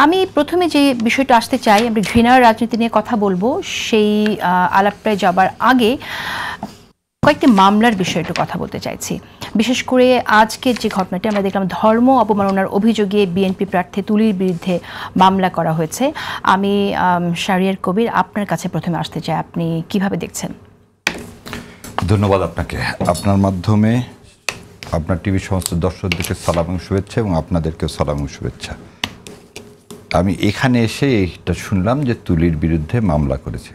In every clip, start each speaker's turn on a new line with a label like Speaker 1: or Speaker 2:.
Speaker 1: আমি প্রথমে যে বিষয়টা আসতে চাই, আমরা ঘৃণার রাজনীতি নিয়ে কথা বলবো, সেই আলাপটায় যাবার আগে কয়েকটি মামলার বিষয়ে একটু কথা বলতে চাইছি। বিশেষ করে আজকের যে ঘটনাটি আমরা দেখলাম, ধর্ম অবমাননার অভিযোগে বিএনপি প্রার্থী তুলির বিরুদ্ধে মামলা করা হয়েছে। আমি শাহরিয়ার কবির, আপনার কাছে প্রথমে আসতে চাই, আপনি কিভাবে দেখছেন?
Speaker 2: ধন্যবাদ আপনাকে। আপনার মাধ্যমে আপনার টিভি সমস্ত দর্শকদেরকে সালাম এবং শুভেচ্ছা, এবং আপনাদেরকেও সালাম এবং শুভেচ্ছা। আমি এখানে এসে এইটা শুনলাম যে তুলির বিরুদ্ধে মামলা করেছে।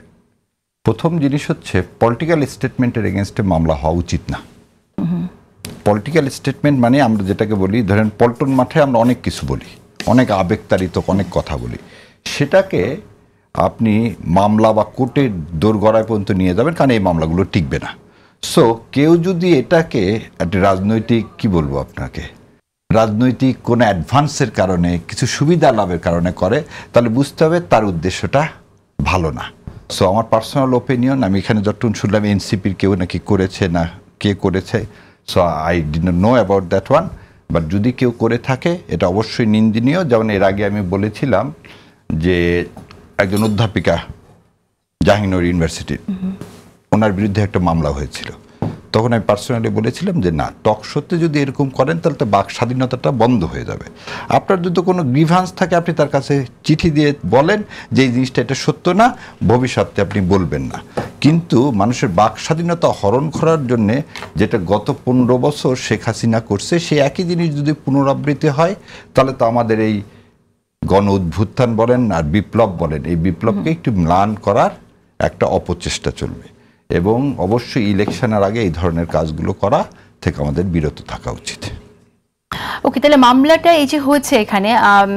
Speaker 2: প্রথম জিনিস হচ্ছে, পলিটিক্যাল স্টেটমেন্টের এগেনস্টে মামলা হওয়া উচিত না। পলিটিক্যাল স্টেটমেন্ট মানে আমরা যেটাকে বলি, ধরেন পল্টন মাঠে আমরা অনেক কিছু বলি, অনেক আবেগতাড়িত অনেক কথা বলি, সেটাকে আপনি মামলা বা কোর্টের দোরগড়ায় পর্যন্ত নিয়ে যাবেন, কারণ এই মামলাগুলো টিকবে না। সো কেউ যদি এটাকে একটা রাজনৈতিক, কি বলবো আপনাকে, রাজনৈতিক কোনো অ্যাডভান্সের কারণে, কিছু সুবিধা লাভের কারণে করে, তাহলে বুঝতে হবে তার উদ্দেশ্যটা ভালো না। সো আমার পার্সোনাল ওপিনিয়ন, আমি এখানে যতটুকু শুনলাম এনসিপির কেউ নাকি করেছে, না কে করেছে, so I did not know about that one, but যদি কেউ করে থাকে এটা অবশ্যই নিন্দনীয়। যেমন এর আগে আমি বলেছিলাম যে একজন অধ্যাপিকা জাহাঙ্গীরনগর ইউনিভার্সিটির, ওনার বিরুদ্ধে একটা মামলা হয়েছিল, তখন আমি পার্সোনালি বলেছিলাম যে না, টক শোতে যদি এরকম করেন তাহলে তো বাক স্বাধীনতাটা বন্ধ হয়ে যাবে। আপনার যদি কোনো গ্রিভান্স থাকে, আপনি তার কাছে চিঠি দিয়ে বলেন যে এই জিনিসটা এটা সত্য না, ভবিষ্যতে আপনি বলবেন না। কিন্তু মানুষের বাক স্বাধীনতা হরণ করার জন্যে, যেটা গত 15 বছর শেখ হাসিনা করছে, সেই একই জিনিস যদি পুনরাবৃত্তি হয়, তাহলে তো আমাদের এই গণ অভ্যুত্থান বলেন আর বিপ্লব বলেন, এই বিপ্লবকে একটু ম্লান করার একটা অপচেষ্টা চলবে। এবং অবশ্যই ইলেকশনের আগে এই ধরনের কাজগুলো করা থেকে আমাদের বিরত থাকা উচিত।
Speaker 1: ওকে, তাহলে মামলাটা এই যে হয়েছে এখানে,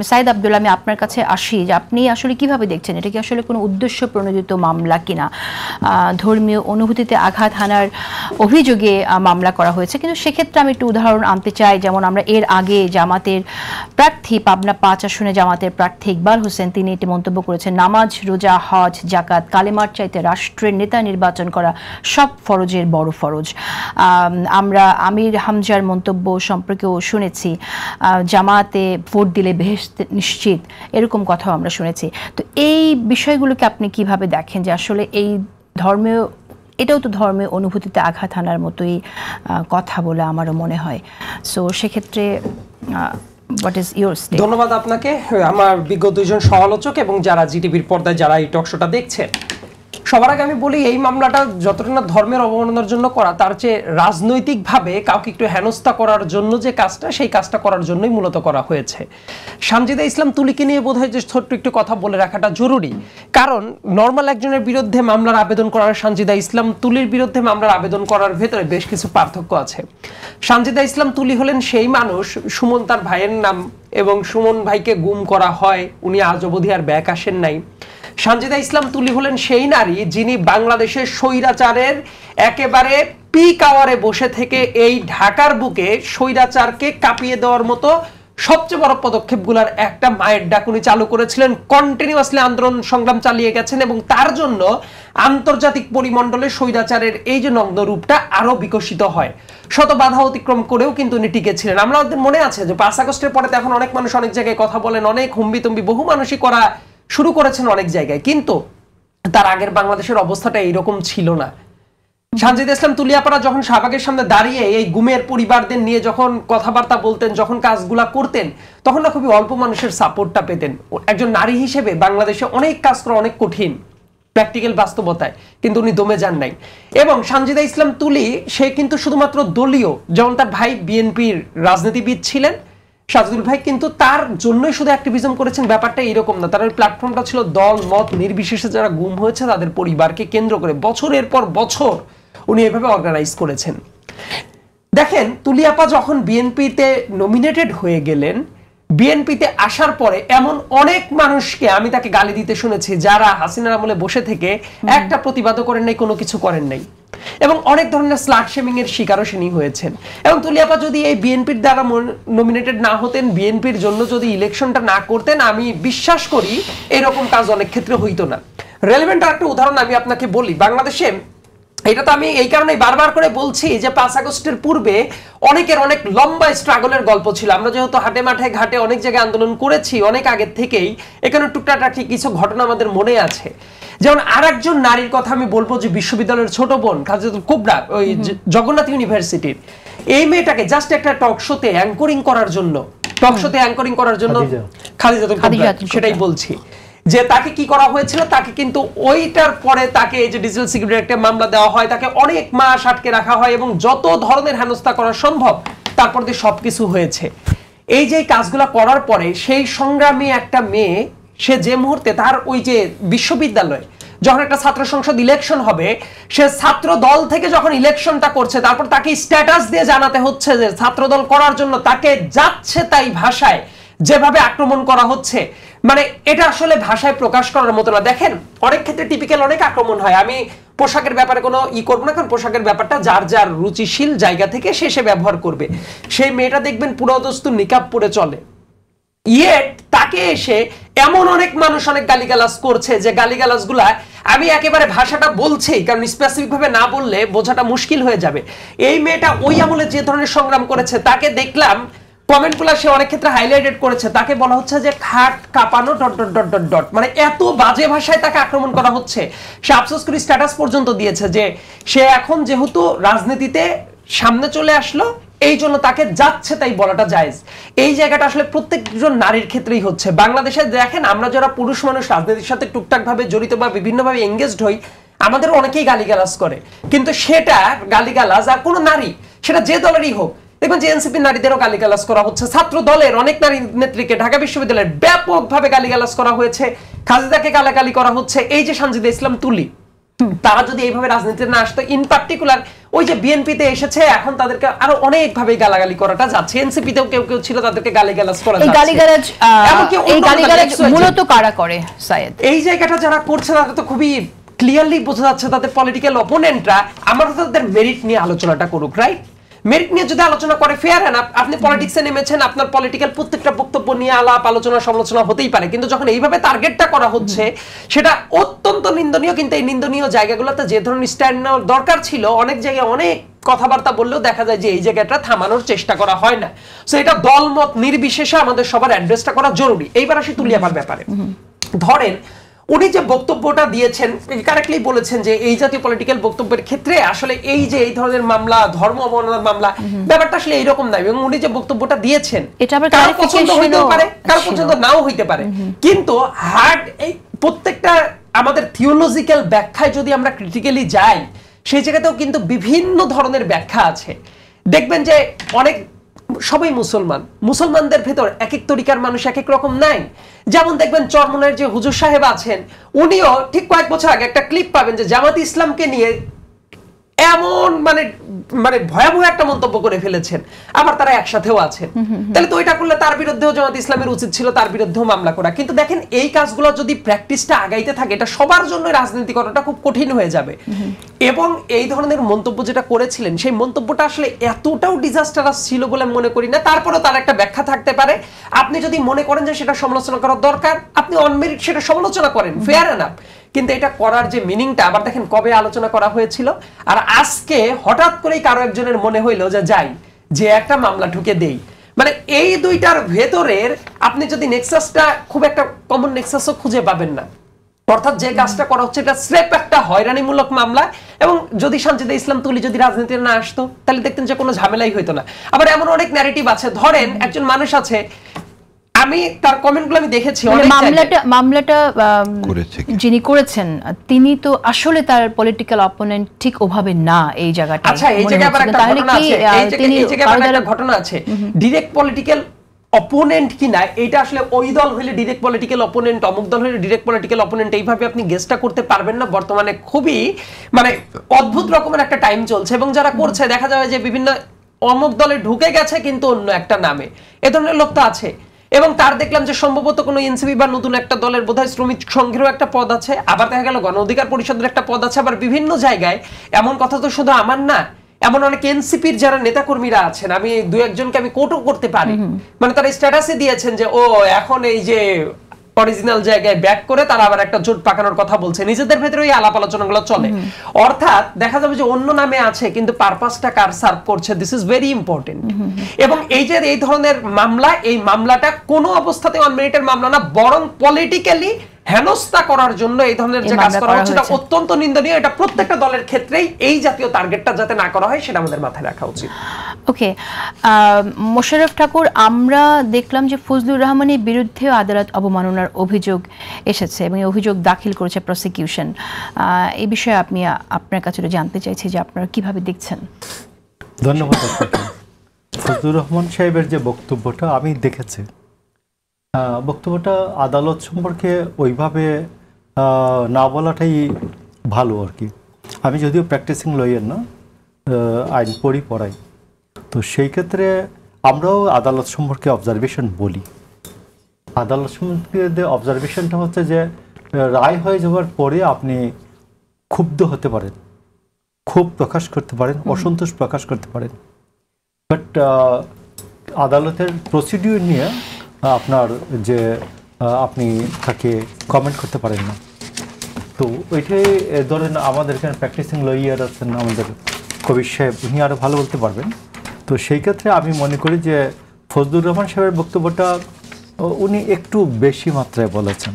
Speaker 1: সাইদ আব্দুল, আমি আপনার কাছে আসি যে আপনি আসলে কিভাবে দেখছেন, এটা কি আসলে কোনো উদ্দেশ্য প্রণোদিত মামলা কিনা? ধর্মীয় অনুভূতিতে আঘাত হানার অভিযোগে মামলা করা হয়েছে, কিন্তু সেক্ষেত্রে আমি একটু উদাহরণ আনতে চাই। যেমন আমরা এর আগে জামাতের প্রার্থী, পাবনা 5 আসনে জামাতের প্রার্থী ইকবাল হোসেন, তিনি একটি মন্তব্য করেছেন, নামাজ, রোজা, হজ, জাকাত, কালেমার চাইতে রাষ্ট্রের নেতা নির্বাচন করা সব ফরজের বড় ফরজ। আমরা আমির হামজার মন্তব্য সম্পর্কেও শুনেছি, জামাতে ভোট দিলে বেহেশত নিশ্চিত, এরকম কথাও আমরা শুনেছি। তো এই বিষয়গুলোকে আপনি কিভাবে দেখেন, যে আসলে এই ধর্মীয়, এটাও তো ধর্মীয় অনুভূতিতে আঘাত হানার মতোই কথা বলে আমারও মনে হয়। সো সেক্ষেত্রে হোয়াট ইজ ইয়োর স্টেক?
Speaker 3: ধন্যবাদ আপনাকে, আমার বিজ্ঞ দুইজন সমালোচক এবং যারা জিটিভির পর্দায় যারা এই টকশোটা দেখছেন। সবার আগে আমি বলি, এই মামলাটা যতটা না ধর্মের অবমাননার জন্য করা, তার চেয়ে রাজনৈতিকভাবে কাউকে একটু হেনস্থা করার জন্য যে কাজটা, সেই কাজটা করার জন্যই মূলত করা হয়েছে। সানজিদা ইসলাম তুলিকে নিয়ে বোধহয় যে ছোট্ট একটু কথা বলে রাখাটা জরুরি, কারণ নর্মাল একজনের বিরুদ্ধে মামলার আবেদন করার, সানজিদা ইসলাম তুলির বিরুদ্ধে মামলার আবেদন করার ভেতরে বেশ কিছু পার্থক্য আছে। সানজিদা ইসলাম তুলি হলেন সেই মানুষ, সুমন তার ভাইয়ের নাম, এবং সুমন ভাইকে গুম করা হয়, উনি আজ অবধি আর ব্যাক আসেন নাই। সানজিদা ইসলাম তুলি হলেন সেই নারী যিনি বাংলাদেশের স্বৈরাচারের একেবারে পিক আওয়ারে বসে থেকে এই ঢাকার বুকে স্বৈরাচারকে কাঁপিয়ে দেওয়ার মতো সবচেয়ে বড় পদক্ষেপগুলোর একটা মায়ের ডাক উনি চালু করেছিলেন, কন্টিনিউয়াসলি আন্দোলন সংগ্রাম চালিয়ে গেছেন, এবং তার জন্য আন্তর্জাতিক পরিমণ্ডলে স্বৈরাচারের এই যে নগ্ন রূপটা আরো বিকশিত হয়। শত বাধা অতিক্রম করেও কিন্তু উনি টিকে ছিলেন। আমরা ওদের মনে আছে যে 5 আগস্টের পরে এখন অনেক মানুষ অনেক জায়গায় কথা বলেন, অনেক হুম্বিতম্বি বহু মানুষই করা শুরু করেছেন অনেক জায়গায়, কিন্তু তার আগের বাংলাদেশের অবস্থাটা এইরকম ছিল না। সানজিদা ইসলাম তুলিয়াপাড়া যখন শাহবাগের সামনে দাঁড়িয়ে এই গুমের পরিবারদের নিয়ে যখন কথাবার্তা বলতেন, যখন কাজগুলা করতেন, তখন না খুবই অল্প মানুষের সাপোর্টটা পেতেন। একজন নারী হিসেবে বাংলাদেশে অনেক কাজ করা অনেক কঠিন, প্র্যাকটিক্যাল বাস্তবতায়, কিন্তু উনি দমে যান নাই। এবং সানজিদা ইসলাম তুলি, সে কিন্তু শুধুমাত্র দলীয়, যেমন তার ভাই বিএনপির রাজনীতিবিদ ছিলেন, সাজিদুল ভাই কিন্তু তার জন্যই শুধু অ্যাক্টিভিজম করেছেন, ব্যাপারটা এরকম না। তার প্ল্যাটফর্মটা ছিল দল মত নির্বিশেষে যারা গুম হয়েছে তাদের পরিবারকে কেন্দ্র করে বছরের পর বছর উনি এভাবে অর্গানাইজ করেছেন। দেখেন, তুলিয়াপা যখন বিএনপিতে নমিনেটেড হয়ে গেলেন, বিএনপিতে আসার পরে এমন অনেক মানুষকে আমি তাকে গালি দিতে শুনেছি, যারা হাসিনার আমলে বসে থেকে একটা প্রতিবাদও করেন নাই, কোনো কিছু করেন নাই, এবং অনেক ধরনের স্লাট শেমিং এর শিকারও তিনি হয়েছেন। এবং তুলিয়াপা যদি এই বিএনপির দ্বারা নমিনেটেড না হতেন, বিএনপির জন্য যদি ইলেকশনটা না করতেন, আমি বিশ্বাস করি এরকম কাজ অনেক ক্ষেত্রে হইতো না। রেলেভেন্ট একটা উদাহরণ আমি আপনাকে বলি, বাংলাদেশে এটা তো আমি এই কারণে বারবার করে বলছি যে 5 আগস্টের পূর্বে অনেকের অনেক লম্বা স্ট্রাগলের গল্প ছিল। আমরা যেহেতু হাটে মাঠে ঘাটে অনেক জায়গায় আন্দোলন করেছি অনেক আগের থেকেই, এখানে টুকটাক কিছু ঘটনা আমাদের মনে আছে। যেমন আরেকজন নারীর কথা আমি বলবো যে বিশ্ববিদ্যালয়ের ছোট বোন খাদিজাতুল কুবরা, ওই জগন্নাথ ইউনিভার্সিটির, এই মেয়েটাকে জাস্ট একটা টক শোতে অ্যাঙ্করিং করার জন্য খাদিজাতুল কুবরা, সেটাই বলছি, যে তাকে কি করা হয়েছিল, তাকে কিন্তু ওইটার পরে তাকে এই যে ডিজিটাল সিকিউরিটি একটা মামলা দেওয়া হয়, তাকে অনেক মাস আটকে রাখা হয় এবং যত ধরনের হেনস্থা করা সম্ভব তারপর দিয়ে সবকিছু হয়েছে। এই যে কাজগুলো করার পরে সেই সংগ্রামী একটা মেয়ে, সে যে মুহূর্তে তার ওই যে বিশ্ববিদ্যালয় যখন একটা ছাত্র সংসদ ইলেকশন হবে, সে ছাত্র দল থেকে যখন ইলেকশনটা করছে, তারপর তাকে স্ট্যাটাস দিয়ে জানাতে হচ্ছে যে ছাত্র দল করার জন্য তাকে যাচ্ছে তাই ভাষায় যেভাবে আক্রমণ করা হচ্ছে, মানে এটা আসলে ভাষায় প্রকাশ করার মতো না। দেখেন অনেক ক্ষেত্রে টিপিক্যাল অনেক আক্রমণ হয়, আমি পোশাকের ব্যাপারে কোনো করবো না, কারণ পোশাকের ব্যাপারটা যার যার রুচিশীল জায়গা থেকে সে ব্যবহার করবে। সেই মেয়েটা দেখবেন পুরো দস্তু নিকাব পরে চলে, তাকে এসে এমন অনেক মানুষ অনেক গালিগালাজ করছে যে গালিগালাজগুলা আমি একেবারে ভাষাটা বলছি, কারণ স্পেসিফিক ভাবে না বললে বোঝাটা মুশকিল হয়ে যাবে। এই মেয়েটা ওই আমলে যে ধরনের সংগ্রাম করেছে, তাকে দেখলাম কমেন্টগুলো সে অনেক ক্ষেত্রে হাইলাইটেড করেছে, তাকে বলা হচ্ছে যে খাট কাঁপানো ... মানে এত বাজে ভাষায় তাকে আক্রমণ করা হচ্ছে। সে আফসোস করে স্ট্যাটাস পর্যন্ত দিয়েছে যে সে এখন যেহেতু রাজনীতিতে সামনে চলে আসলো, এই জন্য তাকে যাচ্ছে তাই বলাটা জায়েজ। এই জায়গাটা আসলে প্রত্যেকজন নারীর ক্ষেত্রেই হচ্ছে। বাংলাদেশে দেখেন আমরা যারা পুরুষ মানুষ রাজনীতির সাথে টুকটাক ভাবে জড়িত বা বিভিন্নভাবে এঙ্গেজড হই, আমাদের অনেকেই গালিগালাজ করে, কিন্তু সেটা গালিগালাজ আর কোনো নারী, সেটা যে দলেরই হোক, দেখবেন যে এনসিপি নারীদেরও গালিগালাজ করা হচ্ছে, ছাত্র দলের অনেক নারী নেত্রীকে ঢাকা বিশ্ববিদ্যালয়ের ব্যাপকভাবে গালিগালাজ করা হয়েছে, খালেদাকে গালাগালি করা হচ্ছে। এই যে সানজিদা ইসলাম তুলি, তারা যদি এইভাবে রাজনীতিতে না আসতো, ইন পার্টিকুলার ওই যে বিএনপিতে এসেছে, এখন তাদেরকে আরো অনেক ভাবে গালাগালি করাটা যাচ্ছে। এনসিপিতেও কেউ কেউ ছিল, তাদেরকে গালিগালাজ করা যাচ্ছে।
Speaker 1: এই গালিগালাজ মূলত কারা করে সায়েদ? এই
Speaker 3: জায়গাটা যারা করছে তাদের তো খুবই ক্লিয়ারলি বোঝা যাচ্ছে তাদের পলিটিক্যাল অপোনেন্টরা। আমরা তাদের মেরিট নিয়ে আলোচনাটা করুক, রাইট? মেরিট নিয়ে যদি আলোচনা করে ফেয়ার এনাফ, আপনি পলিটিক্সে নেমেছেন, আপনার পলিটিক্যাল প্রত্যেকটা বক্তব্য নিয়ে আলাপ আলোচনা সমালোচনা হতেই পারে, কিন্তু যখন এইভাবে টার্গেটটা করা হচ্ছে সেটা অত্যন্ত নিন্দনীয়। কিন্তু এই নিন্দনীয় জায়গাগুলোতে যে ধরনের স্ট্যান্ড নেওয়ার দরকার ছিল, অনেক জায়গায় অনেক কথাবার্তা বললেও দেখা যায় যে এই জায়গাটা থামানোর চেষ্টা করা হয় না। সো এটা দলমত নির্বিশেষে আমাদের সবার অ্যাড্রেসটা করা জরুরি। এইবার আসি তুলিয়াপার ব্যাপারে। ধরেন উনি যে বক্তব্যটা দিয়েছেন, কারেক্টলি বলেছেন যে এই জাতীয় পলিটিক্যাল বক্তব্যের ক্ষেত্রে আসলে এই যে এই ধরনের মামলা, ধর্ম অবমাননার মামলা, ব্যাপারটা আসলে এইরকম না। এবং উনি যে বক্তব্যটা দিয়েছেন কারো পছন্দ হইতে পারে, কারো পছন্দ নাও হইতে পারে, কিন্তু হার্ড এই প্রত্যেকটা আমাদের থিওলজিক্যাল ব্যাখ্যায় যদি আমরা ক্রিটিক্যালি যাই, সেই জায়গাতেও কিন্তু বিভিন্ন ধরনের ব্যাখ্যা আছে। দেখবেন যে অনেক সবাই মুসলমানদের ভেতর এক এক তরিকার মানুষ এক এক রকম নাই। যেমন দেখবেন চরমনের যে হুজুর সাহেব আছেন, উনিও ঠিক কয়েক বছর আগে একটা ক্লিপ পাবেন যে জামাত ইসলামকে নিয়ে এমন মানে মানে ভয়াবহ একটা মন্তব্য করে ফেলেছেন, আবার তারা একসাথেও আছেন। তাহলে তো ওইটা করলে তার বিরুদ্ধেও জামাত ইসলামের উচিত ছিল তার বিরুদ্ধেও মামলা করা। কিন্তু দেখেন এই কাজগুলো যদি প্র্যাকটিসটা আগাইতে থাকে, এটা সবার জন্য রাজনীতি করাটা খুব কঠিন হয়ে যাবে। এবং এই ধরনের মন্তব্য যেটা করেছিলেন, সেই মন্তব্যটা আসলে এতটাও ডিজাস্টারাস ছিল বলে মনে করি না। তারপরেও তার একটা ব্যাখ্যা থাকতে পারে। আপনি যদি মনে করেন যে সেটা সমালোচনা করার দরকার, আপনি অনমেরিট সেটা সমালোচনা করেন, ফেয়ার এনাফ। কিন্তু এটা করার যে মিনিংটা আবার দেখেন কবে আলোচনা করা হয়েছিল, আর আজকে হঠাৎ করেই কারো একজনের মনে হইলো যে যাই যে একটা মামলা ঢুকে দেই। মানে এই দুইটার ভেতরের আপনি যদি নেক্সাসটা, খুব একটা কমন নেক্সাসও খুঁজে পাবেন না। অর্থাৎ যে কাজটা করা হচ্ছে এটা স্রেফ একটা হয়রানিমূলক মামলা। এবং যদি সানজিদা ইসলাম তুলি যদি রাজনীতিতে না আসতো, তাহলে দেখতেন যে কোনো ঝামেলাই হইতো না। আবার এমন অনেক ন্যারেটিভ আছে, ধরেন একজন মানুষ আছে, আমি তার কমেন্টগুলো আমি দেখেছি,
Speaker 1: মামলাটা যিনি করেছেন তিনি তো আসলে তার পলিটিক্যাল অপোনেন্ট ঠিক ওভাবে না এই জায়গাটা।
Speaker 3: আচ্ছা, এই জায়গায় আবার একটা ঘটনা আছে, এই জায়গায় আবার একটা ঘটনা আছে, ডাইরেক্ট পলিটিক্যাল অপোনেন্ট কিনা এটা আসলে ওই দল হইলে ডাইরেক্ট পলিটিক্যাল অপোনেন্ট, অমুক দল হইলে ডাইরেক্ট পলিটিক্যাল অপোনেন্ট, এইভাবে আপনি গেসটা করতে পারবেন না। বর্তমানে খুবই মানে অদ্ভুত রকমের একটা টাইম চলছে, এবং যারা করছে দেখা যাবে যে বিভিন্ন অমুক দলে ঢুকে গেছে কিন্তু অন্য একটা নামে, এ ধরনের লোক তো আছে। এবং তার দেখলাম যে সম্ভবত কোনো এনসিপি বা নতুন একটা দলের বোধহয় শ্রমিক সংঘেরও একটা পদ আছে, আবার দেখা গেল গণ অধিকার পরিষদের একটা পদ আছে। আবার বিভিন্ন জায়গায় এমন কথা তো শুধু আমার না, এমন অনেক এনসিপির যারা নেতাকর্মীরা আছেন, আমি দুই একজনকে আমি কোটও করতে পারি, মানে তারা স্ট্যাটাসে দিয়েছেন যে ও এখন এই যে অরিজিনাল জায়গায় ব্যাক করে তারা আবার একটা জোট পাকানোর কথা বলছে, নিজেদের ভেতরে ওই আলাপ আলোচনাগুলো চলে। অর্থাৎ দেখা যাবে যে অন্য নামে আছে কিন্তু পারপাসটা কার সার্ভ করছে, দিস ইজ ভেরি ইম্পর্টেন্ট। এবং এই যে এই ধরনের মামলা, এই মামলাটা কোনো অবস্থাতে 1 মিনিটের মামলা না, বরং পলিটিক্যালি হেনস্থা করার জন্য এই ধরনের যে কাজ করা হচ্ছে এটা অত্যন্ত নিন্দনীয়। এটা প্রত্যেকটা দলের ক্ষেত্রেই এই জাতীয় টার্গেটটা যাতে না করা হয় সেটা আমাদের মাথায় রাখা উচিত।
Speaker 1: ওকে, মোশাররফ ঠাকুর, আমরা দেখলাম যে ফজলুর রহমানের বিরুদ্ধেও আদালত অবমাননার অভিযোগ এসেছে এবং এই অভিযোগ দাখিল করেছে প্রসিকিউশন। এই বিষয়ে আপনি আপনার কাছে জানতে চাইছি যে আপনারা কিভাবে দেখছেন।
Speaker 4: ধন্যবাদ আপনাকে। ফজলুর রহমান সাহেবের যে বক্তব্যটা আমি দেখেছি, বক্তব্যটা আদালত সম্পর্কে ওইভাবে না বলাটাই ভালো আর কি। আমি যদিও প্র্যাকটিসিং লয়ার না, আইন পড়াই, তো সেই ক্ষেত্রে আমরাও আদালত সম্পর্কে অবজারভেশন বলি। আদালত সম্পর্কে অবজারভেশনটা হচ্ছে যে রায় হয়ে যাওয়ার পরে আপনি ক্ষুব্ধ হতে পারেন, ক্ষোভ প্রকাশ করতে পারেন, অসন্তোষ প্রকাশ করতে পারেন, বাট আদালতের প্রসিডিউর নিয়ে আপনার যে আপনি তাকে কমেন্ট করতে পারেন না। তো ওইটাই ধরেন আমাদের এখানে প্র্যাকটিসিং লয়ার আছেন আমাদের কবির সাহেব, উনি আরও ভালো বলতে পারবেন। তো সেই ক্ষেত্রে আমি মনে করি যে ফজলুর রহমান সাহেবের বক্তব্যটা উনি একটু বেশি মাত্রায় বলেছেন।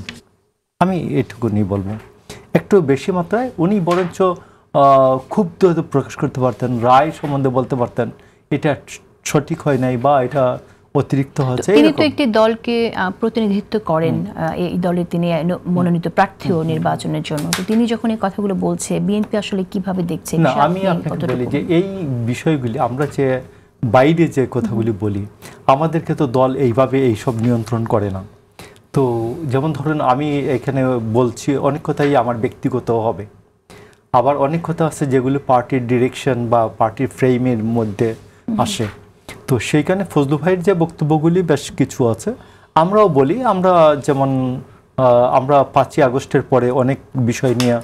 Speaker 4: আমি এটুকুনি বলবো, একটু বেশি মাত্রায় উনি বরঞ্চ ক্ষুব্ধ হয়তো প্রকাশ করতে পারতেন, রায় সম্বন্ধে বলতে পারতেন এটা সঠিক হয় নাই বা এটা অতিরিক্ত হচ্ছে।
Speaker 1: তিনি তো একটি দলকে প্রতিনিধিত্ব করেন, এই দলে তিনি মনোনীত প্রার্থীও নির্বাচনের জন্য। তো তিনি যখন এই কথাগুলো বলছে, বিএনপি আসলে কিভাবে দেখছে?
Speaker 4: না, আমি আপনাকে বলি যে এই বিষয়গুলি আমরা যে বাইরে যে কথাগুলি বলি, আমাদেরকে তো দল এইভাবে এইসব নিয়ন্ত্রণ করে না। তো যেমন ধরুন আমি এখানে বলছি অনেক কথাই আমার ব্যক্তিগত হবে, আবার অনেক কথা আছে যেগুলো পার্টির ডিরেকশন বা পার্টির ফ্রেমের মধ্যে আসে। তো সেইখানে ফজলু ভাইয়ের যে বক্তব্যগুলি বেশ কিছু আছে, আমরাও বলি। আমরা যেমন আমরা 5ই আগস্টের পরে অনেক বিষয় নিয়ে,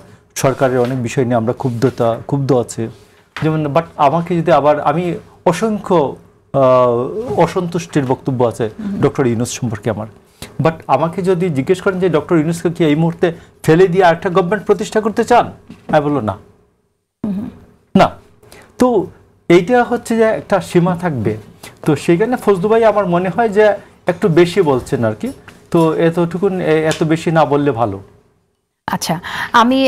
Speaker 4: সরকারের অনেক বিষয় নিয়ে আমরা ক্ষুব্ধ আছে যেমন। বাট আমাকে যদি আবার আমি অসংখ্য অসন্তুষ্টির বক্তব্য আছে ডক্টর ইউনূস সম্পর্কে আমার, বাট আমাকে যদি জিজ্ঞেস করেন যে ডক্টর ইউনূসকে কি এই মুহূর্তে ফেলে দিয়ে আরেকটা গভর্নমেন্ট প্রতিষ্ঠা করতে চান, আমি বলবো না, না। তো এইটা হচ্ছে যে একটা সীমা থাকবে। তো সেখানে ফজলু ভাই আমার মনে হয় যে একটু বেশি বলছেন আর কি। তো এত বেশি না বললে ভালো।
Speaker 1: আচ্ছা, আমি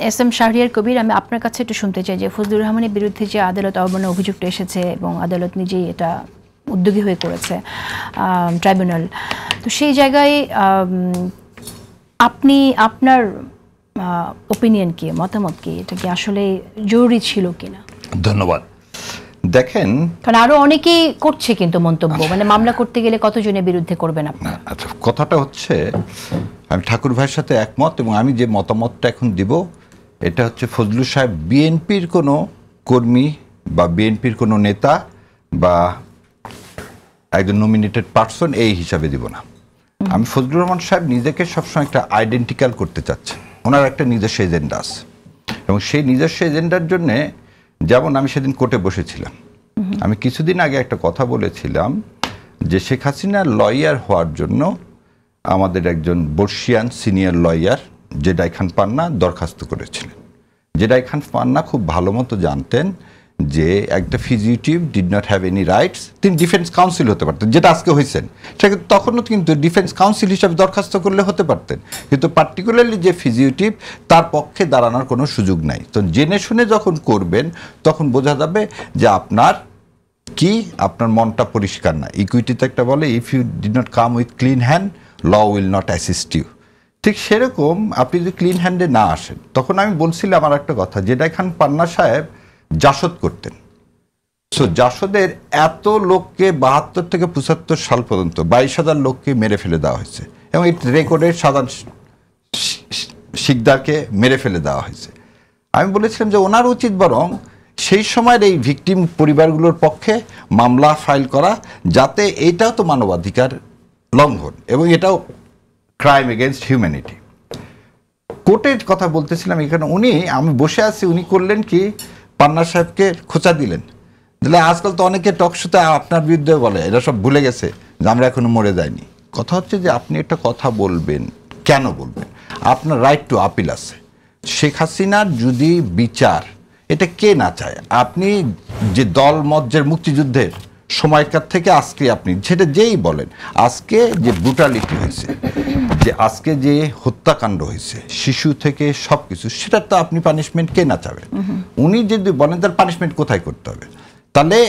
Speaker 1: এস এম শাহরিয়ার কবির, আমি আপনার কাছে একটু শুনতে চাই যে ফজলুর রহমানের বিরুদ্ধে যে আদালত অবমাননার অভিযোগটা এসেছে এবং আদালত নিজেই এটা উদ্যোগী হয়ে করেছে ট্রাইব্যুনাল, তো সেই জায়গায় আপনি আপনার ওপিনিয়ন কি, মতামত কি, এটা কি আসলে জরুরি ছিল কিনা?
Speaker 2: ধন্যবাদ। দেখেন,
Speaker 1: কারণ আরো অনেকেই করছে কিন্তু মন্তব্য, মানে মামলা করতে গেলে কতজনের বিরুদ্ধে করবেন আপনারা?
Speaker 2: আচ্ছা, কথাটা হচ্ছে আমি ঠাকুর ভাইয়ের সাথে একমত, এবং আমি যে মতামতটা এখন দিব এটা হচ্ছে ফজলু সাহেব বিএনপির কোনো কর্মী বা বিএনপির কোনো নেতা বা একজন নমিনেটেড পার্সন এই হিসাবে দিব না। আমি ফজলুর রহমান সাহেব নিজেকে সবসময় একটা আইডেন্টিক্যাল করতে চাচ্ছেন, ওনার একটা নিজস্ব এজেন্ডা আছে, এবং সেই নিজস্ব এজেন্ডার জন্যে, যেমন আমি সেদিন কোর্টে বসেছিলাম, আমি কিছুদিন আগে একটা কথা বলেছিলাম যে শেখ হাসিনার লয়ার হওয়ার জন্য আমাদের একজন বর্ষিয়ান সিনিয়র লয়ার জেডাই খান পান্না দরখাস্ত করেছিলেন। জেডাই খান পান্না খুব ভালো মতো জানতেন যে একটা fugitive did not have any rights, তিনি ডিফেন্স কাউন্সিল হতে পারতেন, যেটা আজকে হয়েছেন সেক্ষেত্রে তখনও কিন্তু ডিফেন্স কাউন্সিল হিসাবে দরখাস্ত করলে হতে পারতেন, কিন্তু পার্টিকুলারলি যে ফিজিটিভ তার পক্ষে দাঁড়ানোর কোনো সুযোগ নাই। তো জেনে শুনে যখন করবেন তখন বোঝা যাবে যে আপনার কি, আপনার মনটা পরিষ্কার না। ইকুইটিতে একটা বলে, if you did not come with clean hand, law will not assist you. ঠিক সেরকম আপনি যদি ক্লিন হ্যান্ডে না আসেন, তখন আমি বলছিলাম আমার একটা কথা, জেডাই খান পান্না সাহেব জাসদ করতেন। সো জাসদের এত লোককে 72 থেকে 75 সাল পর্যন্ত 22,000 লোককে মেরে ফেলে দেওয়া হয়েছে, এবং এই রেকর্ডের সাধারণ শিকদারকে মেরে ফেলে দেওয়া হয়েছে। আমি বলেছিলাম যে ওনার উচিত বরং সেই সময়ের এই ভিকটিম পরিবারগুলোর পক্ষে মামলা ফাইল করা, যাতে এইটাও তো মানবাধিকার লঙ্ঘন এবং এটাও ক্রাইম এগেনস্ট হিউম্যানিটি। কোর্টের কথা বলতেছিলাম এখানে, আমি বসে আছি, উনি করলেন কি, পান্না সাহেবকে খোঁচা দিলেন, দিলে আজকাল তো অনেকে টক শোতে আপনার বিরুদ্ধে বলে, এরা সব ভুলে গেছে যে আমরা এখনো মরে যাইনি। কথা হচ্ছে যে আপনি একটা কথা বলবেন, কেন বলবেন? আপনার রাইট টু আপিল আছে। শেখ হাসিনার যদি বিচার, এটা কে না চায়? আপনি যে দল মত যে মুক্তিযুদ্ধের সময়কার থেকে আজকে আপনি সেটা যেই বলেন, আজকে যে ব্রুটালিটি হয়েছে, যে আজকে যে হত্যাকাণ্ড হয়েছে শিশু থেকে সব কিছু, সেটার তো আপনি পানিশমেন্ট কে না চাবেন? উনি যদি বলেন তার পানিশমেন্ট কোথায় করতে হবে? তাহলে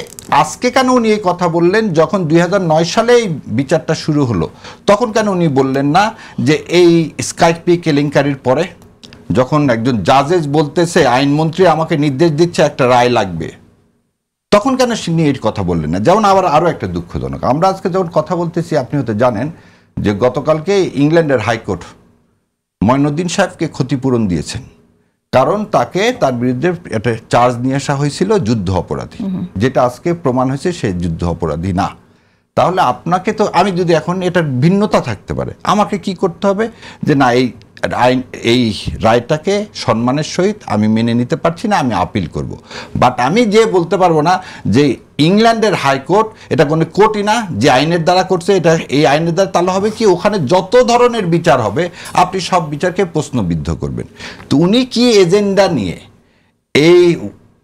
Speaker 2: আজকে কেন উনি এই কথা বললেন? যখন 2009 সালে এই বিচারটা শুরু হলো তখন কেন উনি বললেন না যে এই স্কাইপি কেলেঙ্কারির পরে যখন একজন জাজেস বলতেছে আইনমন্ত্রী আমাকে নির্দেশ দিচ্ছে একটা রায় লাগবে, তখন কেন তিনি এর কথা বললেন না? যেমন আবার আরও একটা দুঃখজনক, আমরা আজকে যখন কথা বলতেছি আপনি হয়তো জানেন যে গতকালকে ইংল্যান্ডের হাইকোর্ট মঈনুদ্দিন সাহেবকে ক্ষতিপূরণ দিয়েছেন, কারণ তাকে তার বিরুদ্ধে একটা চার্জ নিয়ে আসা হয়েছিল যুদ্ধ অপরাধী, যেটা আজকে প্রমাণ হয়েছে সে যুদ্ধ অপরাধী না। তাহলে আপনাকে তো, আমি যদি এখন এটার ভিন্নতা থাকতে পারে, আমাকে কি করতে হবে যে না এই রায়টাকে সম্মানের সহিত আমি মেনে নিতে পারছি না, আমি আপিল করব। বাট আমি যে বলতে পারবো না যে ইংল্যান্ডের হাইকোর্ট এটা কোনো কোর্টই না, যে আইনের দ্বারা করছে এটা এই আইনের দ্বারা, তাহলে হবে কি ওখানে যত ধরনের বিচার হবে আপনি সব বিচারকে প্রশ্নবিদ্ধ করবেন। তো উনি কি এজেন্ডা নিয়ে এই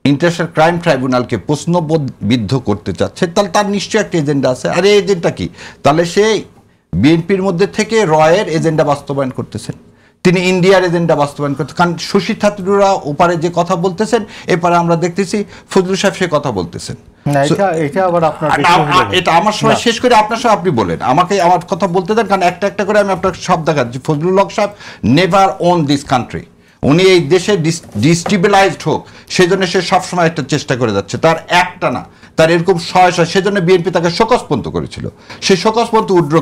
Speaker 2: ইন্টারন্যাশনাল ক্রাইম ট্রাইব্যুনালকে প্রশ্নবিদ্ধ করতে চাচ্ছে? তাহলে তার নিশ্চয়ই একটা এজেন্ডা আছে। আর এই এজেন্ডা কি? তাহলে সে বিএনপির মধ্যে থেকে রয়ের এজেন্ডা বাস্তবায়ন করতেছেন, তিনি ইন্ডিয়ার এজেন্ডা বাস্তবায়ন করতে। কারণ শশী থারুররা ওপারে যে কথা বলতেছেন, এপারে আমরা দেখতেছি ফজলুল সাহেব সে কথা বলতেছেন। এটা আমার সময় শেষ করে আপনার সাথে আপনি বলেন, আমাকে আমার কথা বলতে দেন, কারণ একটা একটা করে আমি আপনার সব দেখাচ্ছি। ফজলুল হক সাহেব নেভার ওন দিস কান্ট্রি, উনি এই দেশে ডিস্টেবিলাইজড হোক সেজন্য সে সবসময় একটা চেষ্টা করে যাচ্ছে, তার একটা না, তার এরকম শয় সেজন্য বিএনপি তাকে শোকজপন্ত করেছিল, সে শোকজপন্ত উইথড্র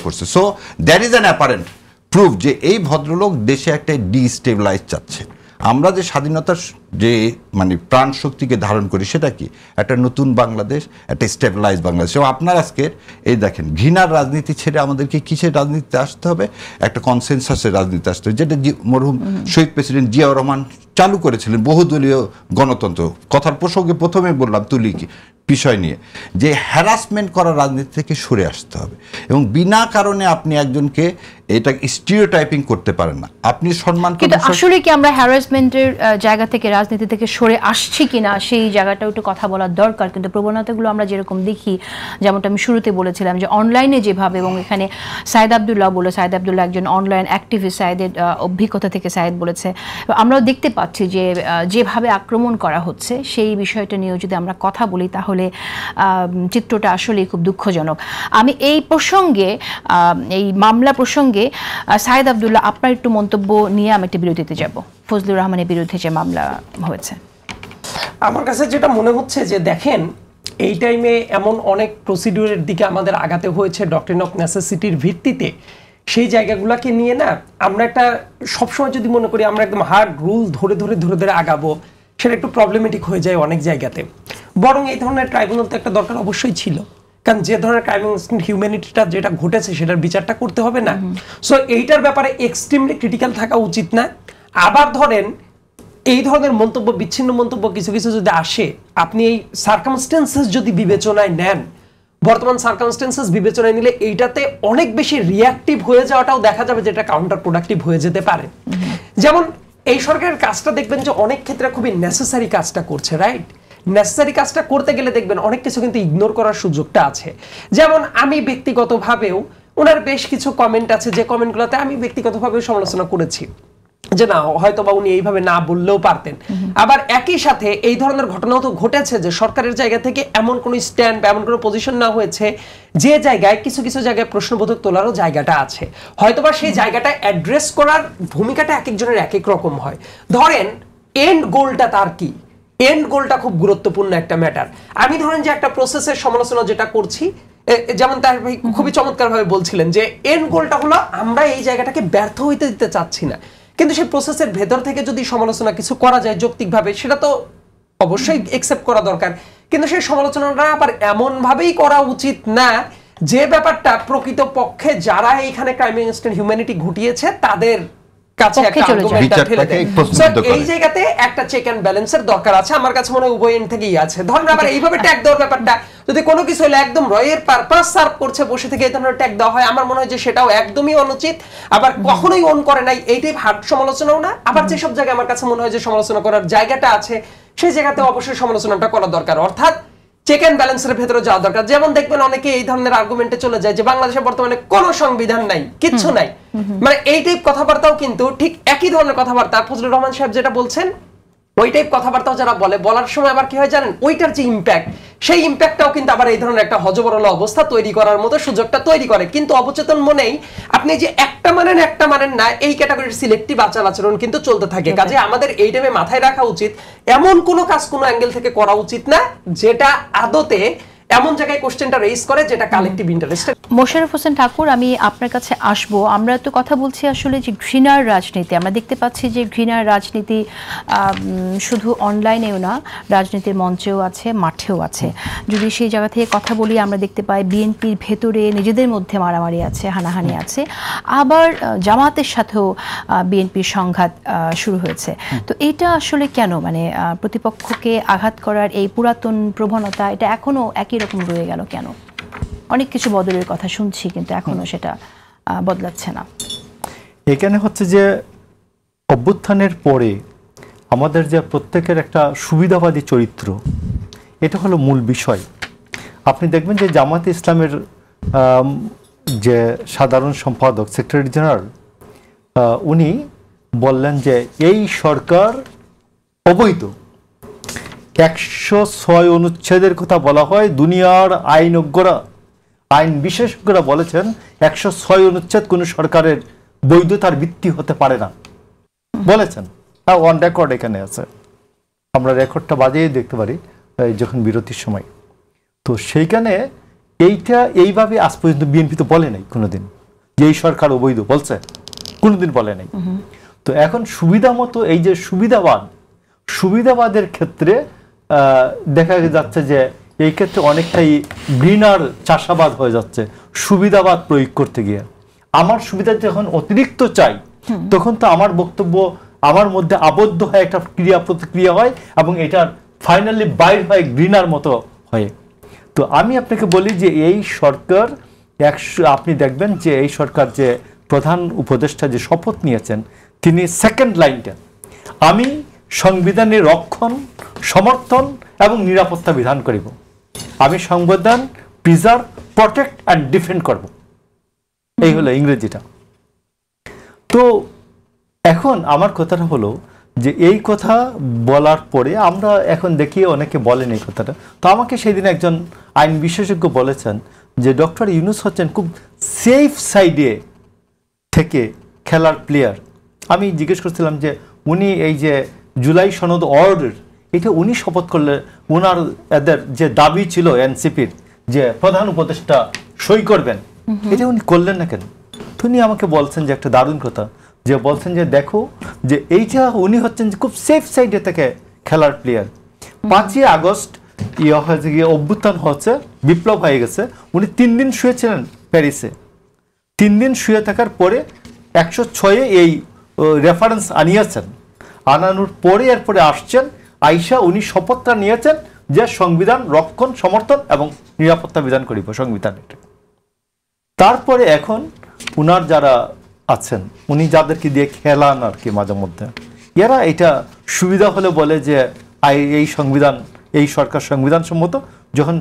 Speaker 2: করছে। So that is an apparent proof যে এই ভদ্রলোক দেশে একটা ডিস্টেবিলাইজ চাচ্ছে। আমরা যে স্বাধীনতার যে মানে প্রাণ শক্তিকে ধারণ করি সেটা কি? একটা নতুন বাংলাদেশ, একটা স্টেবিলাইজ বাংলাদেশ। এবং আপনার আজকের এই দেখেন ঘৃণার রাজনীতি ছেড়ে আমাদেরকে কিসের রাজনীতিতে আসতে হবে? একটা কনসেনসাসের রাজনীতি আসতে হবে, যেটা মরহুম শহীদ প্রেসিডেন্ট জিয়াউর রহমান চালু করেছিলেন, বহুদলীয় গণতন্ত্র। কথার প্রসঙ্গে প্রথমে বললাম তুলি বিষয় নিয়ে, যে হ্যারাসমেন্ট করার রাজনীতি থেকে সরে আসতে হবে এবং বিনা কারণে আপনি একজনকে এটা স্টিরিওটাইপিং করতে পারেন না। আপনি সম্মান
Speaker 1: কিন্তু আসলে কি আমরা হ্যারাসমেন্টের জায়গা থেকে রাজনীতি থেকে সরে আসছি কিনা সেই জায়গাটাও একটু কথা বলার দরকার। কিন্তু প্রবণতাগুলো আমরা যেরকম দেখি, যেমনটা আমি শুরুতে বলেছিলাম যে অনলাইনে যেভাবে, এবং এখানে সাইদ আব্দুল্লাহ একজন অনলাইন অ্যাক্টিভিস্ট, সাইদের অভিজ্ঞতা থেকে সাইদ বলেছে, আমরাও দেখতে পাচ্ছি যে যেভাবে আক্রমণ করা হচ্ছে সেই বিষয়টা নিয়েও যদি আমরা কথা বলি তাহলে চিত্রটা আসলেই খুব দুঃখজনক। আমি এই প্রসঙ্গে, এই মামলা প্রসঙ্গে সাইদ আব্দুল্লাহ আপনার একটু মন্তব্য নিয়ে আমি একটা বিরতিতে যাব। ফজলুর রহমানের বিরুদ্ধে যে মামলা হয়েছে,
Speaker 3: আমার কাছে যেটা মনে হচ্ছে যে দেখেন এই টাইমে এমন অনেক প্রসিডিউরের দিকে আমাদের আগাতে হয়েছে ডক্ট্রিন অফ নেসেসিটির ভিত্তিতে, সেই জায়গাগুলোকে নিয়ে না আমরা একটা সবসময় যদি মনে করি আমরা একদম হার্ড রুল ধরে আগাবো, সেটা একটু প্রবলেমেটিক হয়ে যায় অনেক জায়গাতে। বরং এই ধরনের ট্রাইব্যুনাল তো একটা দরকার অবশ্যই ছিল, কারণ যে ধরনের ক্রাইম এগেইনস্ট হিউম্যানিটিটা যেটা ঘটেছে সেটার বিচারটা করতে হবে না? সো এইটার ব্যাপারে এক্সট্রিমলি ক্রিটিক্যাল থাকা উচিত না। আবার ধরেন এই ধরনের মন্তব্য, বিচ্ছিন্ন মন্তব্য কিছু কিছু যদি আসে, আপনি এই সার্কামস্টেন্সেস যদি বিবেচনায় নেন, বর্তমান সার্কামস্টেন্সেস বিবেচনায় নিলে এইটাতে অনেক বেশি রিয়াক্টিভ হয়ে যাওয়াটাও দেখা যাবে যেটা কাউন্টার প্রোডাক্টিভ হয়ে যেতে পারে। যেমন এই সরকারের কাজটা দেখবেন যে অনেক ক্ষেত্রে খুবই নেসেসারি কাজটা করছে, রাইট? নেসেসারি কাজটা করতে গেলে দেখবেন অনেক কিছু কিন্তু ইগনোর করার সুযোগটা আছে। যেমন আমি ব্যক্তিগতভাবেও ওনার বেশ কিছু কমেন্ট আছে যে কমেন্টগুলোতে আমি ব্যক্তিগতভাবেও সমালোচনা করেছি যে না হয়তো বা উনি এইভাবে না বললেও পারতেন। আবার একই সাথে এই ধরনের ঘটনাও তো ঘটেছে যে সরকারের জায়গা থেকে এমন কোনো স্ট্যান্ড বা এমন কোনো পজিশন না হয়েছে যে জায়গায় কিছু কিছু জায়গায় প্রশ্নবোধক তোলারও জায়গাটা আছে, হয়তোবা সেই জায়গাটা অ্যাড্রেস করার ভূমিকাটা এক একজনের এক এক রকম হয়। ধরেন এন্ড গোলটা তার কি, এন্ড গোলটা খুব গুরুত্বপূর্ণ একটা ম্যাটার। আমি ধরেন যে একটা প্রসেসের সমালোচনা যেটা করছি, যেমন তার ভাই খুবই চমৎকার ভাবে বলছিলেন যে এন্ড গোলটা হলো আমরা এই জায়গাটাকে ব্যর্থ হইতে দিতে চাচ্ছি না, কিন্তু সেই প্রসেসের ভেতর থেকে যদি সমালোচনা কিছু করা যায় যৌক্তিকভাবে, সেটা তো অবশ্যই একসেপ্ট করা দরকার। কিন্তু সেই সমালোচনাটা আবার এমন ভাবেই করা উচিত না যে ব্যাপারটা প্রকৃত পক্ষে যারা এইখানে ক্রাইম এগেইনস্ট হিউম্যানিটি ঘটিয়েছে তাদের কাছে
Speaker 1: পক্ষে
Speaker 3: একটা
Speaker 1: চলে যায়।
Speaker 3: আর্গুমেন্টটা ঠেলে
Speaker 2: বিচারটাকে
Speaker 3: দেয়।
Speaker 2: প্রশ্নবিদ্ধ
Speaker 3: So,
Speaker 2: করে।
Speaker 3: এই জায়গাতে একটা চেক এন্ড ব্যালেন্সের দরকার আছে আমার কাছে মনে হয় উভয় এন্ড থেকেই আছে। ধরেন আবার এইভাবে ট্যাগ দেওয়ার ব্যাপারটা যদি কোনো কিছু হলে একদম রয়ের পারপাস সার্ভ করছে বসে থেকে এই ধরনের ট্যাগ দেওয়া হয়, আমার মনে হয় যে সেটাও একদমই অনুচিত, আবার কখনোই অন করে নাই এইটাই হার্ড সমালোচনাও না। আবার যেসব জায়গায় আমার কাছে মনে হয় যে সমালোচনা করার জায়গাটা আছে সেই জায়গাতে অবশ্যই সমালোচনাটা করা দরকার, অর্থাৎ চেক এন্ড ব্যালেন্সের ভেতরে যাওয়া দরকার। যেমন দেখবেন অনেকে এই ধরনের আর্গুমেন্টে চলে যায় যে বাংলাদেশে বর্তমানে কোনো সংবিধান নাই, কিচ্ছু নাই, মানে এই টাইপ কথাবার্তাও কিন্তু ঠিক একই ধরনের কথাবার্তা ফজলুর রহমান সাহেব যেটা বলছেন ওই টাইপ কথাবার্তাও যারা বলে, বলার সময় আবার কি হয় জানেন, ওইটার যে ইম্প্যাক্ট সেই ইম্প্যাক্টটাও কিন্তু আবার এই ধরনের একটা হজবরল অবস্থা তৈরি করার মতো সুযোগটা তৈরি করে। কিন্তু অবচেতন মনেই আপনি যে একটা মানেন না এই ক্যাটাগরির সিলেক্টিভ আচার আচরণ কিন্তু চলতে থাকে। কাজে আমাদের এই টাইমে মাথায় রাখা উচিত এমন কোনো কাজ কোনো অ্যাঙ্গেল থেকে করা উচিত না যেটা আদতে এমন জায়গায় কোশ্চেনটা রেইজ করে যেটা কালেকটিভ ইন্টারেস্ট।
Speaker 1: মোশাররফ হোসেন ঠাকুর, আমি আপনার কাছে আসব। আমরা তো কথা বলছি আসলে যে ঘৃণার রাজনীতি, আমরা দেখতে পাচ্ছি যে ঘৃণার রাজনীতি শুধু অনলাইনেও না, রাজনীতির মঞ্চেও আছে, মাঠেও আছে। যদি সেই জায়গা থেকে কথা বলি, আমরা দেখতে পাই বিএনপির ভেতরে নিজেদের মধ্যে মারামারি আছে, হানাহানি আছে, আবার জামাতের সাথেও বিএনপির সংঘাত শুরু হয়েছে। তো এটা আসলে কেন, মানে প্রতিপক্ষকে আঘাত করার এই পুরাতন প্রবণতা এটা এখনো একই রকম রয়ে গেল কেন? অনেক কিছু বদলের কথা শুনছি কিন্তু এখনো সেটা বদলাচ্ছে না।
Speaker 4: এখানে হচ্ছে যে অভ্যুত্থানের পরে আমাদের যে প্রত্যেকের একটা সুবিধাবাদী চরিত্র, এটা হলো মূল বিষয়। আপনি দেখবেন যে জামাতে ইসলামের যে সাধারণ সম্পাদক সেক্রেটারি জেনারেল উনি বললেন যে এই সরকার অবৈধ। 106 অনুচ্ছেদের কথা বলা হয়, দুনিয়ার আইনজ্ঞরা, আইন বিশেষজ্ঞরা বলেছেন 106 অনুচ্ছেদ কোন সরকারের বৈধতার ভিত্তি হতে পারে না বলেছেন। অন রেকর্ড এখানে আছে, আমরা রেকর্ডটা বাজিয়ে দেখতে পারি যখন বিরতির সময়। তো সেইখানে এইটা এইভাবে আজ পর্যন্ত বিএনপি তো বলে নাই কোনোদিন যে এই সরকার অবৈধ, বলছে কোনোদিন বলে নাই। তো এখন সুবিধা মতো এই যে সুবিধাবাদের ক্ষেত্রে দেখা যাচ্ছে যে এই ক্ষেত্রে অনেকটাই ঘৃণার চাষাবাদ হয়ে যাচ্ছে সুবিধাবাদ প্রয়োগ করতে গিয়ে। আমার সুবিধা যখন অতিরিক্ত চাই তখন তো আমার বক্তব্য আমার মধ্যে আবদ্ধ হয়, একটা ক্রিয়া প্রতিক্রিয়া হয় এবং এটার ফাইনালি বাইর হয় ঘৃণার মতো হয়। তো আমি আপনাকে বলি যে এই সরকার আপনি দেখবেন যে এই সরকার যে প্রধান উপদেষ্টা যে শপথ নিয়েছেন তিনি সেকেন্ড লাইনটা, আমি সংবিধানের রক্ষণ, সমর্থন এবং নিরাপত্তা বিধান করিব, আমি সংবিধান প্রিজার্ভ, প্রটেক্ট অ্যান্ড ডিফেন্ড করব, এই হলো ইংরেজিটা। তো এখন আমার কথাটা হলো যে এই কথা বলার পরে আমরা এখন দেখি অনেকে বলেন এই কথাটা। তো আমাকে সেই দিন একজন আইন বিশেষজ্ঞ বলেছেন যে ডক্টর ইউনূস হচ্ছেন খুব সেফ সাইডে থেকে খেলার প্লেয়ার। আমি জিজ্ঞেস করছিলাম যে উনি এই যে জুলাই সনদ অর্ডার এটা উনি শপথ করলে ওনার এদের যে দাবি ছিল এনসিপির যে প্রধান উপদেষ্টা সই করবেন, এটা উনি করলেন না কেন? উনি আমাকে বলছেন যে একটা দারুণ কথা, যে বলছেন যে দেখো যে এইটা উনি হচ্ছেন যে খুব সেফ সাইডে থেকে খেলার প্লেয়ার। 5ই আগস্ট হয়েছে গিয়ে অভ্যুত্থান হচ্ছে, বিপ্লব হয়ে গেছে, উনি 3 দিন শুয়েছিলেন প্যারিসে। 3 দিন শুয়ে থাকার পরে 106 এই রেফারেন্স আনিয়েছেন, আনানোর পরে এরপরে আসছেন আইসা উনি শপথটা নিয়েছেন যে সংবিধান রক্ষণ, সমর্থন এবং নিরাপত্তা বিধান করিব সংবিধানের। তারপরে এখন উনার যারা আছেন উনি যাদেরকে দিয়ে খেলান আর কি মাঝে মধ্যে, এরা এটা সুবিধা হলে বলে যে এই সংবিধান, এই সরকার সংবিধান সম্মত, যখন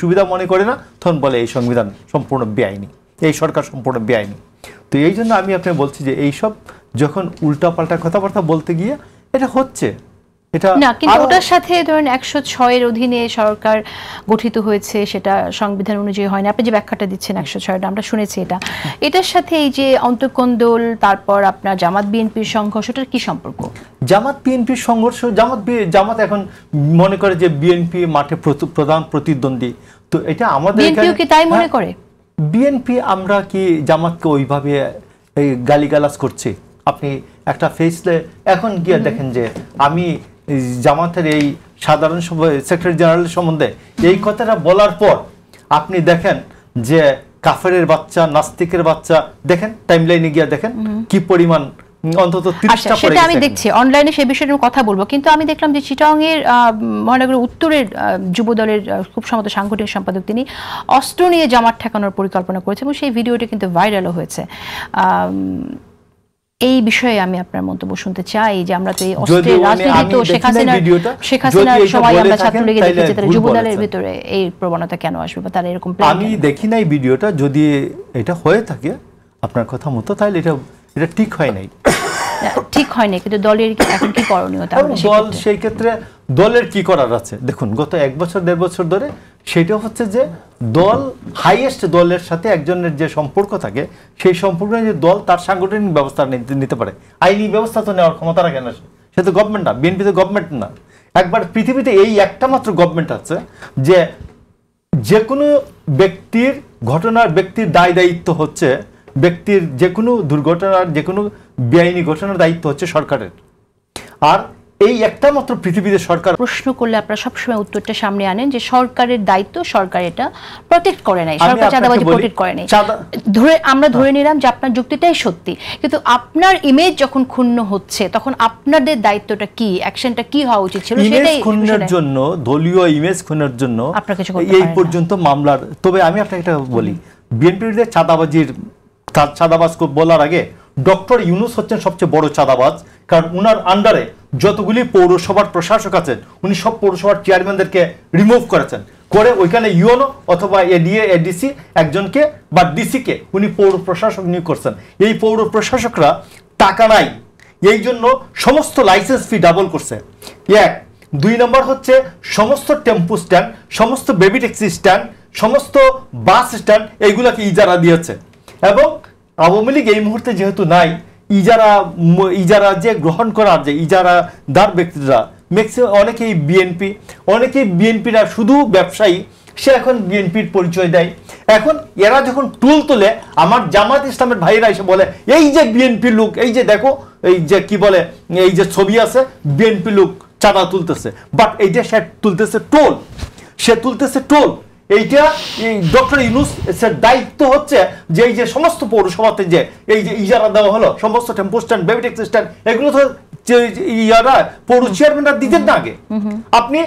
Speaker 4: সুবিধা মনে করে না তখন বলে এই সংবিধান সম্পূর্ণ বেআইনি, এই সরকার সম্পূর্ণ বেআইনি। তো এই জন্য আমি আপনাকে বলছি যে এইসব যখন উল্টাপাল্টা কথাবার্তা বলতে গিয়ে এটা হচ্ছে, এটা
Speaker 1: না, কিন্তু ওটার সাথে ধরেন 106 এর অধীনে সরকার গঠিত হয়েছে, সেটা সংবিধান অনুযায়ী হয় না। আপনি যে ব্যাখ্যাটা দিচ্ছেন 106টা আমরা শুনেছি, এটার সাথে এই যে অন্তর্কোন্দল, তারপর আপনার জামাত বিএনপির সংঘর্ষ, এটার কি সম্পর্ক?
Speaker 4: জামাত বিএনপির সংঘর্ষ, জামাত এখন মনে করে যে বিএনপি মাঠে প্রধান প্রতিদ্বন্দ্বী। তো এটা আমাদের
Speaker 1: বিএনপিও কি তাই মনে করে?
Speaker 4: বিএনপি আমরা কি জামাতকে ওইভাবে এই গালিগালাজ করছি? আপনি একটা ফেসলে এখন গিয়ে দেখেন যে আমি জামাতের এই সাধারণ সেক্রেটারি জেনারেল সম্বন্ধে এই কথাটা বলার পর আপনি দেখেন যে কাফেরের বাচ্চা, নাস্তিকের বাচ্চা, দেখেন টাইমলাইনে গিয়ে দেখেন কি পরিমাণ অন্তত
Speaker 1: আচ্ছা
Speaker 4: 30টা পড়ে
Speaker 1: সেটা আমি
Speaker 4: গেছে।
Speaker 1: দেখছি অনলাইনে সেই বিষয়ে নিয়ে কথা বলবো, কিন্তু আমি দেখলাম যে চিটাং এর মহানগরের উত্তরের যুব দলের খুব সম্ভবত সাংগঠনিক সম্পাদক তিনি অস্ত্র নিয়ে জামাত ঠেকানোর পরিকল্পনা করেছে এবং সেই ভিডিওটি কিন্তু ভাইরালও হয়েছে। এই বিষয়ে আমি আপনার মন্তব্য শুনতে চাই যে আমরা তো এই অস্ত্রের রাজনীতি তো শেখ হাসিনার সময় আমরা ছাত্রলীগে দেখেছি, তাহলে যুব দলের ভিতরে এই প্রবণতা কেন আসবে বা তারা এরকম প্ল্যান?
Speaker 4: আমি দেখি নাই ভিডিওটা, যদি এটা হয়ে থাকে আপনার কথা মতো তাহলে এটা ঠিক হয় নাই।
Speaker 1: ঠিক হয়নি, কিন্তু দলের এখন কি করণীয় তাহলে?
Speaker 4: দল সেই ক্ষেত্রে দলের কি করার আছে দেখুন, গত 1 বছর 1.5 বছর ধরে সেটা হচ্ছে যে দল হাইয়েস্ট দলের সাথে একজনের যে সম্পর্ক থাকে সেই সম্পর্ক যে দল তার সাংগঠনিক ব্যবস্থা নিতে পারে, আইনি ব্যবস্থা তো নেওয়ার ক্ষমতা রাখে না। সে তো গভর্নমেন্ট না, বিএনপি তো গভর্নমেন্ট না। একবার পৃথিবীতে এই একটা মাত্র গভর্নমেন্ট আছে যে কোনো ব্যক্তির দায় দায়িত্ব হচ্ছে, ব্যক্তির যে কোনো দুর্ঘটনার যে কোনো বেআইনি ঘটনার দায়িত্ব হচ্ছে সরকারের। আর এই একটা মাত্র পৃথিবীতে সরকার
Speaker 1: প্রশ্ন করলে আপনারা সবসময় উত্তরটা সামনে আনেন যে সরকারের দায়িত্ব, সরকার এটা প্রটেক্ট করে নাই, সরকার চাঁদাবাজি প্রটেক্ট করে নাই। আমরা ধরে নিলাম যে আপনার যুক্তিটাই সত্যি, কিন্তু আপনার ইমেজ যখন ক্ষুণ্ণ হচ্ছে তখন আপনাদের দায়িত্বটা কি, অ্যাকশনটা কি হওয়া উচিত ছিল?
Speaker 4: সেটাই ক্ষুণ্ণের জন্য, দলীয় ইমেজ ক্ষুণ্ণের জন্য এই পর্যন্ত মামলার। তবে আমি আপনাকে একটা বলি, বিএনপির যে চাঁদাবাজ বলার আগে ডক্টর ইউনূস হচ্ছেন সবচেয়ে বড় চাঁদাবাজ, কারণ উনার আন্ডারে যতগুলি পৌরসভার প্রশাসক আছেন উনি সব পৌরসভার চেয়ারম্যানদেরকে রিমুভ করেছেন, করে ওইখানে ইউনো অথবা এডিএ এডিসি একজনকে বা ডিসিকে উনি পৌর প্রশাসক নিয়োগ করছেন। এই পৌর প্রশাসকরা টাকা নাই, এই জন্য সমস্ত লাইসেন্স ফি ডাবল করছে। 1 2 নম্বর হচ্ছে সমস্ত টেম্পু স্ট্যান্ড, সমস্ত বেবি ট্যাক্সি স্ট্যান্ড, সমস্ত বাস স্ট্যান্ড এইগুলাকে ইজারা দিয়েছে। এবং আওয়ামী লীগ এই মুহূর্তে যেহেতু নাই, ইজারা যে গ্রহণ করার যে ইজারাদার ব্যক্তিরা অনেকেই বিএনপিরা শুধু ব্যবসায়ী, সে এখন বিএনপির পরিচয় দেয়। এখন এরা যখন টুল তোলে, আমার জামাত ইসলামের ভাইরা এসে বলে এই যে বিএনপি লোক, এই যে দেখো এই যে কি বলে এই যে ছবি আছে বিএনপি লোক চাঁদা তুলতেছে, বাট এই যে সে তুলতেছে টোল। এইটা ডক্টর ইউনূস এর দায়িত্ব হচ্ছে যে এই যে সমস্ত পৌরসভাতে যে এই যে ইজারা দেওয়া হলো, সমস্ত tempo stand, baby taxi stand, এগুলো তো পৌর চেয়ারম্যানরা দিতেন না আগে। আপনি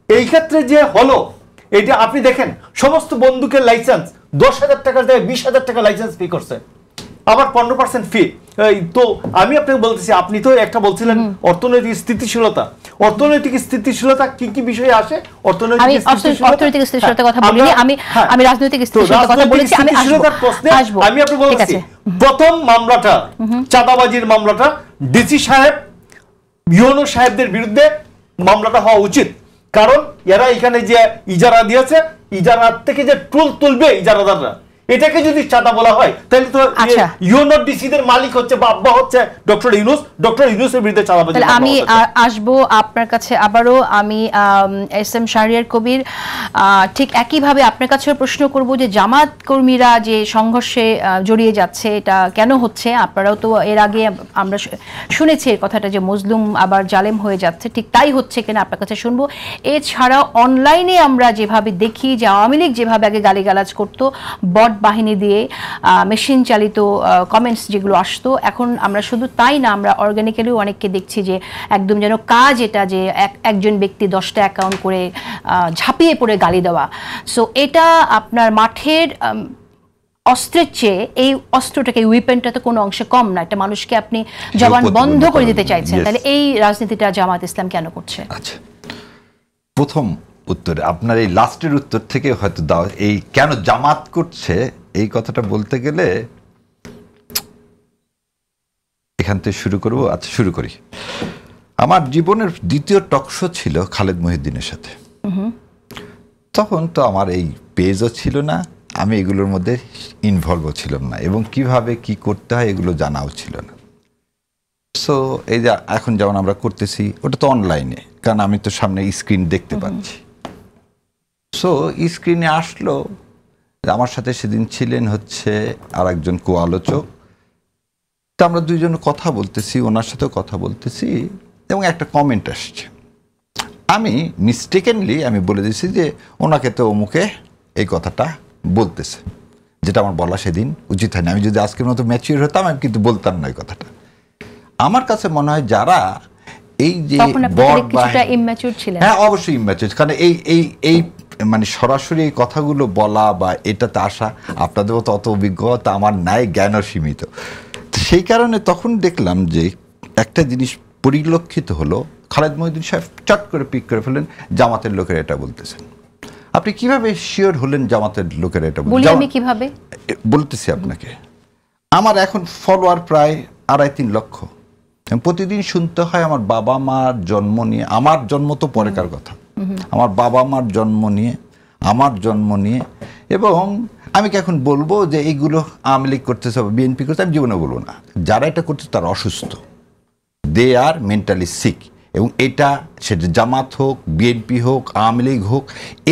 Speaker 4: এই ক্ষেত্রে যে হলো এটা আপনি দেখেন, সমস্ত বন্দুকের লাইসেন্স 10,000 টাকার জায়গায় 20,000 টাকা লাইসেন্স ফি করছে, আবার 15% ফি। তো আমি আপনাকে বলতেছি, আপনি তো একটা বলছিলেন অর্থনৈতিক স্থিতিশীলতা কি কি বিষয়ে আসে?
Speaker 1: অর্থনৈতিক স্থিতিশীলতার কথা বলিনি, আমি রাজনৈতিক স্থিতিশীলতার কথা বলেছি। আমি
Speaker 4: আপনাকে বলছি, প্রথম মামলাটা চাঁদাবাজির মামলাটা ডিসি সাহেব ইউনো সাহেবদের বিরুদ্ধে মামলাটা হওয়া উচিত, কারণ এরা এখানে যে ইজারা দিয়েছে, ইজারার থেকে যে টুল তুলবে ইজারাদাররা, এটাকে যদি চাঁদা বলা হয় তাহলে তো ইউনো ডিসিদের মালিক হচ্ছে বা আব্বা হচ্ছে ডক্টর ইউনূসের বিরুদ্ধে চাঁদাবাজি।
Speaker 1: আমি আসবো আপনার কাছে আবারও। আমি এস.এম. শাহরিয়ার কবির, ঠিক একইভাবে আপনার কাছে প্রশ্ন করব যে জামাত কর্মীরা যে সংঘর্ষে জড়িয়ে যাচ্ছে এটা কেন হচ্ছে? আপনারাও তো এর আগে আমরা শুনেছি এই কথাটা যে মজলুম আবার জালেম হয়ে যাচ্ছে, ঠিক তাই হচ্ছে কিনা আপনার কাছে শুনবো। এছাড়াও অনলাইনে আমরা যেভাবে দেখি যে আওয়ামী লীগ যেভাবে আগে গালিগালাজ করতো, বট বাহিনী দিয়ে মেশিন চালিত কমেন্টস যেগুলো আসতো, এখন আমরা শুধু তাই না, আমরা অর্গানিক্যালিও অনেককে দেখছি যে একদম যেন কাজ এটা যে একজন ব্যক্তি 10টা অ্যাকাউন্ট করে ঝাঁপিয়ে পড়ে গালি দেওয়া। সো এটা আপনার মাঠের অস্ত্রের চেয়ে এই অস্ত্রটাকে, উইপেনটা তো কোনো অংশে কম না, একটা মানুষকে আপনি জবান বন্ধ করে দিতে চাইছেন, তাহলে এই রাজনীতিটা জামাত ইসলাম কেন করছে?
Speaker 2: আচ্ছা, প্রথম উত্তরে আপনার এই লাস্টের উত্তর থেকে হয়তো দাও, এই কেন জামাত করছে এই কথাটা বলতে গেলে এখান থেকে শুরু করব। আচ্ছা, শুরু করি। আমার জীবনের দ্বিতীয় টকশো ছিল খালেদ মহিউদ্দিনের সাথে। তখন তো আমার এই পেজও ছিল না, আমি এগুলোর মধ্যে ইনভলভও ছিলাম না, এবং কিভাবে কি করতে হয় এগুলো জানাও ছিল না। সো এই যে এখন যেমন আমরা করতেছি ওটা তো অনলাইনে, কারণ আমি তো সামনে স্ক্রিন দেখতে পাচ্ছি। সো স্ক্রিনে আসলো, আমার সাথে সেদিন ছিলেন হচ্ছে আর একজন কো-আলোচক, তো আমরা দুইজন কথা বলতেছি, ওনার সাথেও কথা বলতেছি, এবং একটা কমেন্ট আসছে। আমি মিস্টেকেনলি আমি বলে দিয়েছি যে ওনাকে তো অমুকে এই কথাটা বলতেছে, যেটা আমার বলা সেদিন উচিত হয়নি। আমি যদি আজকের মতো ম্যাচিউর হতাম আমি কিন্তু বলতাম না এই কথাটা। আমার কাছে মনে হয় যারা এই যে
Speaker 1: তখন আপনি কিছুটা ইম্যাচিউর ছিলেন।
Speaker 2: হ্যাঁ, অবশ্যই ইম্যাচিউর, কারণ এই মানে সরাসরি এই কথাগুলো বলা বা এটাতে আসা, আপনাদের মতো অত অভিজ্ঞতা আমার নাই, জ্ঞানও সীমিত। সেই কারণে তখন দেখলাম যে একটা জিনিস পরিলক্ষিত হলো, খালেদ মহিউদ্দিন সাহেব চট করে পিক করে ফেললেন জামাতের লোকেরা এটা বলতেছেন। আপনি কিভাবে শিওর হলেন জামাতের লোকেরা এটা
Speaker 1: বলি? আমি কিভাবে
Speaker 2: বলতেছি আপনাকে, আমার এখন ফলোয়ার প্রায় 2.5-3 লক্ষ। প্রতিদিন শুনতে হয় আমার বাবা মার জন্ম নিয়ে, আমার জন্ম তো পরেকার কথা, আমার বাবা মার জন্ম নিয়ে, আমার জন্ম নিয়ে, এবং আমি কি এখন বলবো যে এইগুলো আওয়ামী লীগ করতেছে বা বিএনপি করতেছে? আমি জীবনে বলবো না। যারা এটা করছে তারা অসুস্থ, দে আর মেন্টালি সিক। এবং এটা সেটা জামাত হোক, বিএনপি হোক, আওয়ামী লীগ হোক,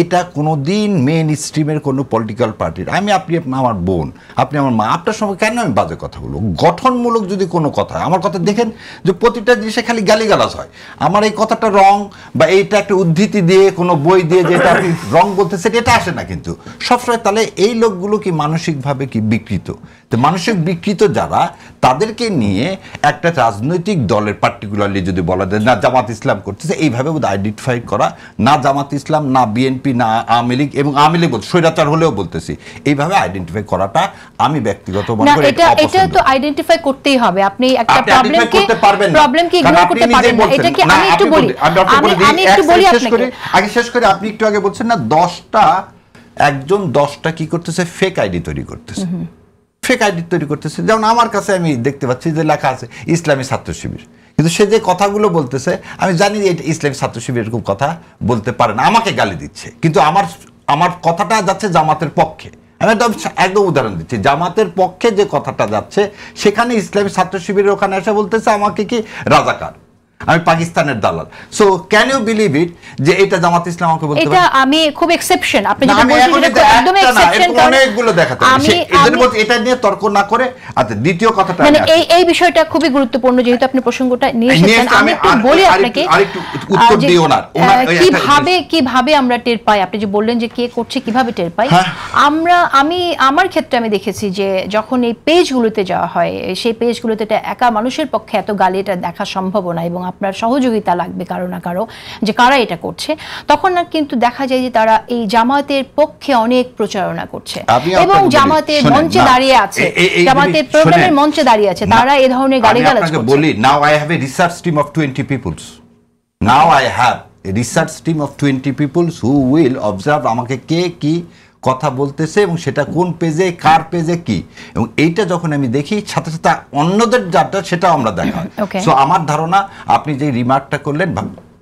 Speaker 2: এটা কোনো দিন মেন স্ট্রিমের কোনো পলিটিক্যাল পার্টির, আপনি আমার বোন, আপনি আমার মা, আপনার সঙ্গে কেন আমি বাজে কথা বলবো? গঠনমূলক যদি কোনো কথা হয়, আমার কথা দেখেন যে প্রতিটা জিনিসে খালি গালিগালাজ হয়। আমার এই কথাটা রং বা এইটা একটা উদ্ধৃতি দিয়ে কোনো বই দিয়ে যেটা আপনি রং বলতেছেন এটা আসে না কিন্তু সবসময়। তাহলে এই লোকগুলো কি মানসিকভাবে কি বিকৃত? তো মানসিক বিকৃত যারা, তাদেরকে নিয়ে একটা রাজনৈতিক দলের পার্টিকুলারলি যদি বলা যায় না জামাত ইসলাম করতেছে, এইভাবে আইডেন্টিফাই করা, না জামাত ইসলাম, না বিএনপি, না আওয়ামী লীগ, এবং আওয়ামী লীগ স্বৈরাচার হলেও বলতেছি, এইভাবে আইডেন্টিফাই করাটা আমি ব্যক্তিগত মনে করি
Speaker 1: এটা তো আইডেন্টিফাই করতেই হবে। আপনি একটা প্রবলেমকে ইগনোর করতে পারবেন না। এটাকে আমি একটু বলি, আমি একটু বলি আপনাকে
Speaker 2: আগে শেষ করে। আপনি একটু আগে বলছেন না 10টা কি করতেছে, ফেক আইডি তৈরি করতেছে, ফেক আইডি তৈরি করতেছে। যেমন আমার কাছে আমি দেখতে পাচ্ছি যে লেখা আছে ইসলামী ছাত্র শিবির, কিন্তু সে যে কথাগুলো বলতেছে আমি জানি যে এটা ইসলামী ছাত্র শিবির এরকম কথা বলতে পারে না, আমাকে গালি দিচ্ছে, কিন্তু আমার কথাটা যাচ্ছে জামাতের পক্ষে। আমি একদম উদাহরণ দিচ্ছি, জামাতের পক্ষে যে কথাটা যাচ্ছে সেখানে ইসলামী ছাত্র শিবিরের ওখানে এসে বলতেছে আমাকে কি রাজাকার, আমি পাকিস্তানের দালাল। So can you believe it যে এটা জামাত ইসলাম আমাকে বলতে পারে?
Speaker 1: এটা আমি খুব এক্সেপশন, আপনি যেটা বলছেন এটা একদম এক্সেপশন, কারণ
Speaker 2: অনেকগুলো দেখাতে হবে। এজন্য বলতে এটা নিয়ে তর্ক না করে। আচ্ছা, দ্বিতীয় কথাটা
Speaker 1: মানে এই বিষয়টা খুবই গুরুত্বপূর্ণ, যেহেতু আপনি প্রসঙ্গটা নিয়ে এসেছেন। আমি একটু বলি আপনাকে,
Speaker 2: আরেকটু উত্তর দিও না,
Speaker 1: কিভাবে আমরা টের পাই, আপনি যে বললেন যে কে করছে কিভাবে টের পাই। আমার ক্ষেত্রে আমি দেখেছি যে যখন এই পেজগুলোতে যাওয়া হয়, সেই পেজগুলোতে এটা একা মানুষের পক্ষে এত গালি এটা দেখা সম্ভব না, এবং আপনার সহযোগিতা লাগবে কারো না কারো যে কারা এটা করছে। তখন না কিন্তু দেখা যায় যে তারা এই জামাতের পক্ষে অনেক প্রচারণা করছে এবং জামাতের মঞ্চে দাঁড়িয়ে আছে, জামাতের প্রোগ্রামের মঞ্চে দাঁড়িয়ে আছে, তারা এই ধরনের গালিগালাজ করছে।
Speaker 2: বলি, now I have a research team of 20 peoples, now I have a research team of 20 peoples who will observe আমাকে কে কি কথা বলতেছে এবং সেটা কোন পেজে, কার পেজে কি, এবং এইটা যখন আমি দেখি সাথে সাথে অন্যদের যাটা সেটাও আমরা দেখা। সো আমার ধারণা আপনি যে রিমার্কটা করলেন,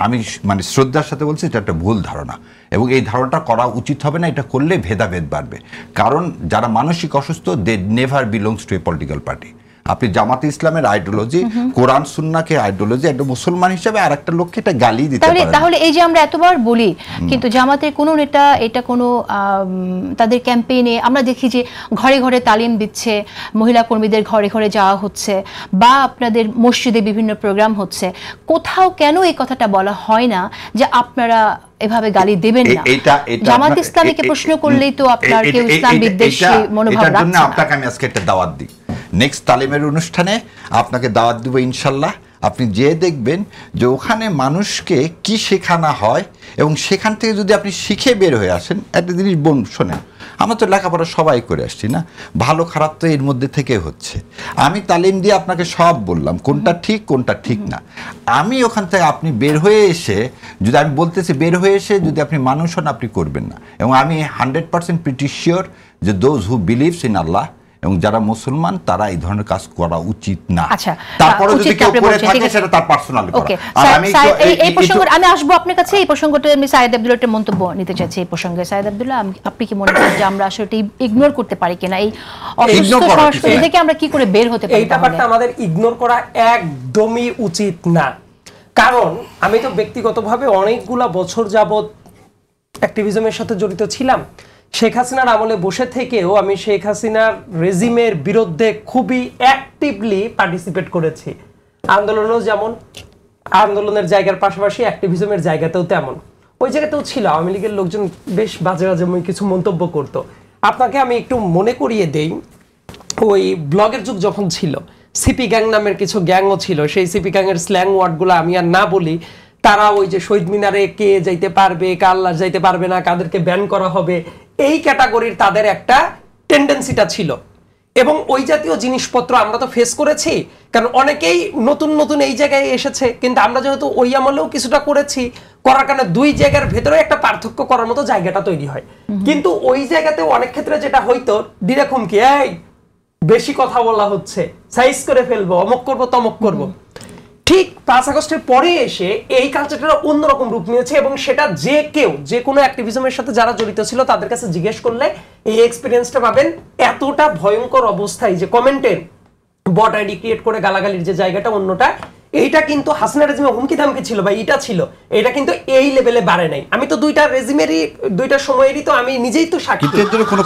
Speaker 2: আমি মানে শ্রদ্ধার সাথে বলছি এটা একটা ভুল ধারণা, এবং এই ধারণাটা করা উচিত হবে না। এটা করলে ভেদাভেদ বাড়বে, কারণ যারা মানসিক অসুস্থ they never belongs to a political party. আপনি জামাতে ইসলামের আইডিওলজি, কোরআন সুন্নাহকে আইডিওলজি, একটা মুসলমান হিসেবে আর একটা লোককে এটা গালি দিতে পারে।
Speaker 1: তাহলে এই যে আমরা এতবার বলি, কিন্তু জামাতের কোনো নেতা এটা কোনো তাদের ক্যাম্পেইনে আমরা দেখি যে ঘরে ঘরে তালিম দিচ্ছে, মহিলা কর্মীদের ঘরে ঘরে যাওয়া হচ্ছে, বা আপনাদের মসজিদে বিভিন্ন প্রোগ্রাম হচ্ছে, কোথাও কেন এই কথাটা বলা হয় না যে আপনারা এভাবে গালি দেবেন না? জামাত ইসলামীকে প্রশ্ন করলেই তো আপনার কেউ ইসলাম বিদ্বেষী মনোভাব রাখছে না।
Speaker 2: আপনাকে আমি আজকে একটা দাওয়াত দিই, নেক্সট তালিমের অনুষ্ঠানে আপনাকে দাওয়াত দিব ইনশাল্লাহ। আপনি যে দেখবেন যে ওখানে মানুষকে কি শেখানো হয়, এবং সেখান থেকে যদি আপনি শিখে বের হয়ে আসেন। একটা জিনিস শোনেন, আমরা তো লেখাপড়া সবাই করে আসছি না, ভালো খারাপ তো এর মধ্যে থেকে হচ্ছে। আমি তালিম দিয়ে আপনাকে সব বললাম কোনটা ঠিক কোনটা ঠিক না। আমি ওখান থেকে আপনি বের হয়ে এসে, যদি আমি বলতেছি বের হয়ে এসে যদি আপনি মানুষ হন আপনি করবেন না। এবং আমি 100% প্রিটি শিওর যে দোজ হু বিলিভস ইন আল্লাহ এবং যারা মুসলমান তারা এই ধরনের কাজ করা উচিত না।
Speaker 1: আচ্ছা,
Speaker 2: তারপরে যদি কেউ করে থাকে সেটা তার পার্সোনাল করা।
Speaker 1: আর আমি এই প্রসঙ্গে আমি আসবো আপনার কাছে। এই প্রসঙ্গটা আমি সাইদ আব্দুল্লাহর মন্তব্য নিতে চাইছি এই প্রসঙ্গে। সাইদ আব্দুল্লাহ, আপনি কি মনে করেন যে আমরা আসলে ইগনোর করতে পারি কিনা এই অসুস্থ সংস্কৃতি থেকে আমরা কি করে বের হতে পারি?
Speaker 3: এই ব্যাপারটা আমাদের ইগনোর করা একদমই উচিত না, কারণ আমি তো ব্যক্তিগতভাবে অনেকগুলা বছর যাবত অ্যাক্টিভিজমের সাথে জড়িত ছিলাম। শেখ হাসিনার আমলে বসে থেকেও আমি শেখ হাসিনার রেজিমের বিরুদ্ধে খুবই অ্যাক্টিভলি পার্টিসিপেট করেছি। আন্দোলনও যেমন, আন্দোলনের জায়গার পাশাপাশি অ্যাক্টিভিজমের জায়গাতেও তেমন। ওই জায়গাতেও ছিল আওয়ামী লীগের লোকজন বেশ বাজে বাজে কিছু মন্তব্য করত। আপনাকে আমি একটু মনে করিয়ে দেই, ওই ব্লগের যুগ যখন ছিল, সিপি গ্যাং নামের কিছু গ্যাংও ছিল, সেই সিপি গ্যাংয়ের স্ল্যাং ওয়ার্ডগুলো আমি আর না বলি, তারা ওই যে শহীদ মিনারে কে যাইতে পারবে, কাল্লা যাইতে পারবে না, কাদেরকে ব্যান করা হবে, এই ক্যাটাগরির তাদের একটা টেন্ডেন্সিটা ছিল। এবং ওই জাতীয় জিনিসপত্র আমরা তো ফেস করেছি, কারণ অনেকেই নতুন নতুন এই জায়গায় এসেছে, কিন্তু আমরা যেহেতু ওই আমলেও কিছুটা করেছি, করার কারণে দুই জায়গার ভেতরে একটা পার্থক্য করার মতো জায়গাটা তৈরি হয়। কিন্তু ওই জায়গাতেও অনেক ক্ষেত্রে যেটা হইতো, ডিরেক্ট কি এই বেশি কথা বলা হচ্ছে, সাইজ করে ফেলবো, অমক করবো তমক করবো। ঠিক 5 আগস্টের পরে এসে এই কালচারটা অন্যরকম রূপ নিয়েছে, এবং সেটা যে কেউ যে কোনো অ্যাক্টিভিজমের সাথে যারা জড়িত ছিল তাদের কাছে জিজ্ঞেস করলে এই এক্সপিরিয়েন্সটা পাবেন। এতটা ভয়ঙ্কর অবস্থায় যে কমেন্টের বট আইডি ক্রিয়েট করে গালাগালির যে জায়গাটা অন্যটা, এইটা কিন্তু হাসিনা রেজিমে হুমকি ধামকি ছিল বা এটা ছিল, এটা কিন্তু এই লেভেলে বাড়ে নাই। আমি তো দুইটা রেজিমেরই দুইটা সময়েরই তো আমি নিজেই তো সাক্ষী।
Speaker 2: কিন্তু এর জন্য কোনো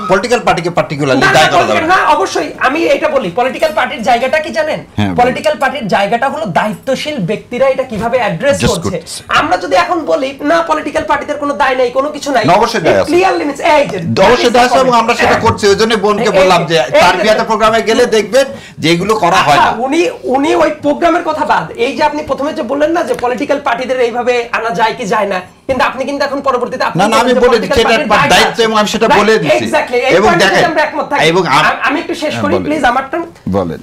Speaker 2: পলিটিক্যাল পার্টিকে পার্টিকুলারলি দায় করা যাবে
Speaker 3: না। অবশ্যই আমি এটা বলি, পলিটিক্যাল পার্টির জায়গাটা কি জানেন? পলিটিক্যাল পার্টির জায়গাটা হলো দায়িত্বশীল ব্যক্তিরা এটা কিভাবে অ্যাড্রেস করছে। আমরা যদি এখন বলি না পলিটিক্যাল পার্টিদের কোনো দায় নাই, কোনো কিছু নাই,
Speaker 2: অবশ্যই দায় আছে,
Speaker 3: ক্লিয়ার লিমিটস এই যে
Speaker 2: অবশ্যই দায় আছে, এবং আমরা সেটা করছি। ওইজন্য বোনকে বললাম যে তারবিয়াতে প্রোগ্রামে গেলে দেখবেন যে এগুলো করা হয় না।
Speaker 3: উনি ওই প্রোগ্রামের কথা বাদ, এই যে আপনি প্রথমে যে বললেন না যে পলিটিক্যাল পার্টিদের এইভাবে আনা যায় কি যায় না, কিন্তু আপনি কিন্তু এখন পরবর্তীতে আপনি
Speaker 2: না আমি বলে দিচ্ছি এটা একটা দায়িত্ব, এবং আমি সেটা বলে দিচ্ছি। এবং দেখেন
Speaker 3: আমরা একমত থাকি। এবং আমি একটু শেষ করি প্লিজ আমার টার্ন।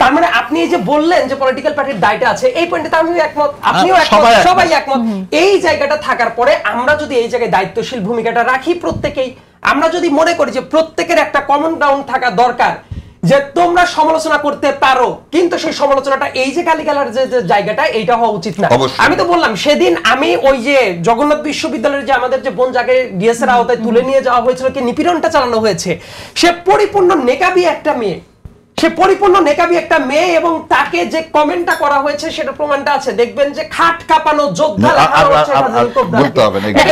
Speaker 3: তার মানে আপনি এই যে বললেন যে পলিটিক্যাল পার্টির দায়টা আছে, এই পয়েন্টে আমিও একমত, আপনিও একমত, সবাই একমত। এই জায়গাটা থাকার পরে আমরা যদি এই জায়গায় দায়িত্বশীল ভূমিকাটা রাখি প্রত্যেকেই, আমরা যদি মনে করি যে প্রত্যেকের একটা কমন গ্রাউন্ড থাকা দরকার, যে তোমরা সমালোচনা করতে পারো, কিন্তু সেই সমালোচনাটা এই যে গালিগালার যে জায়গাটা, এইটা হওয়া উচিত না। আমি তো বললাম সেদিন আমি ওই যে জগন্নাথ বিশ্ববিদ্যালয়ের যে আমাদের যে বোন যাকে ডিএসের আওতায় তুলে নিয়ে যাওয়া হয়েছিল, কি নিপীড়নটা চালানো হয়েছে, সে পরিপূর্ণ নেকাবি একটা মেয়ে, সে পরিপূর্ণ নেকাবি একটা মেয়ে, এবং তাকে যে কমেন্টটা করা হয়েছে সেটা প্রমাণটা আছে, দেখবেন যে খাট কাঁপানো যোদ্ধা লেখা হচ্ছে।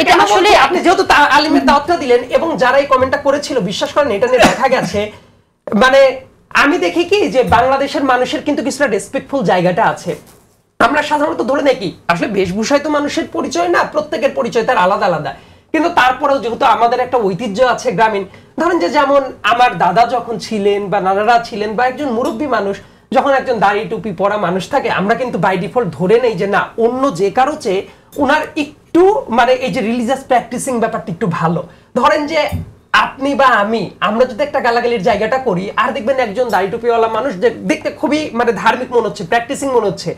Speaker 3: এটা আসলে আপনি যেহেতু আলিমের দাওয়াতটা দিলেন, এবং যারা এই কমেন্টটা করেছিল বিশ্বাস করেন এটা নিয়ে দেখা গেছে, মানে আমি দেখি কি যে বাংলাদেশের মানুষের কিন্তু কিছুটা রেসপেক্টফুল জায়গাটা আছে। আমরা সাধারণত ধরে দেখি আসলে বেশভূষায় তো মানুষের পরিচয় না, প্রত্যেকের পরিচয় তার আলাদা আলাদা, কিন্তু তারপরেও যেহেতু আমাদের একটা ঐতিহ্য আছে গ্রামীণ, ধরেন যে যেমন আমার দাদা যখন ছিলেন বা নানারা ছিলেন বা একজন মুরব্বী মানুষ যখন একজন দাড়ি টুপি পরা মানুষ থাকে, আমরা কিন্তু বাই ডিফল্ট ধরে নেই যে না অন্য যে কারো চেয়ে উনার একটু মানে এই যে রিলিজিয়াস প্র্যাকটিসিং ব্যাপারটা একটু ভালো। ধরেন যে আপনি বা আমরা যদি একটা গালাগালির জায়গাটা করি, আর দেখবেন একজন দাড়ি টুপিওয়ালা মানুষ দেখতে খুবই মানে ধার্মিক মনে হচ্ছে, প্র্যাকটিসিং মনে হচ্ছে,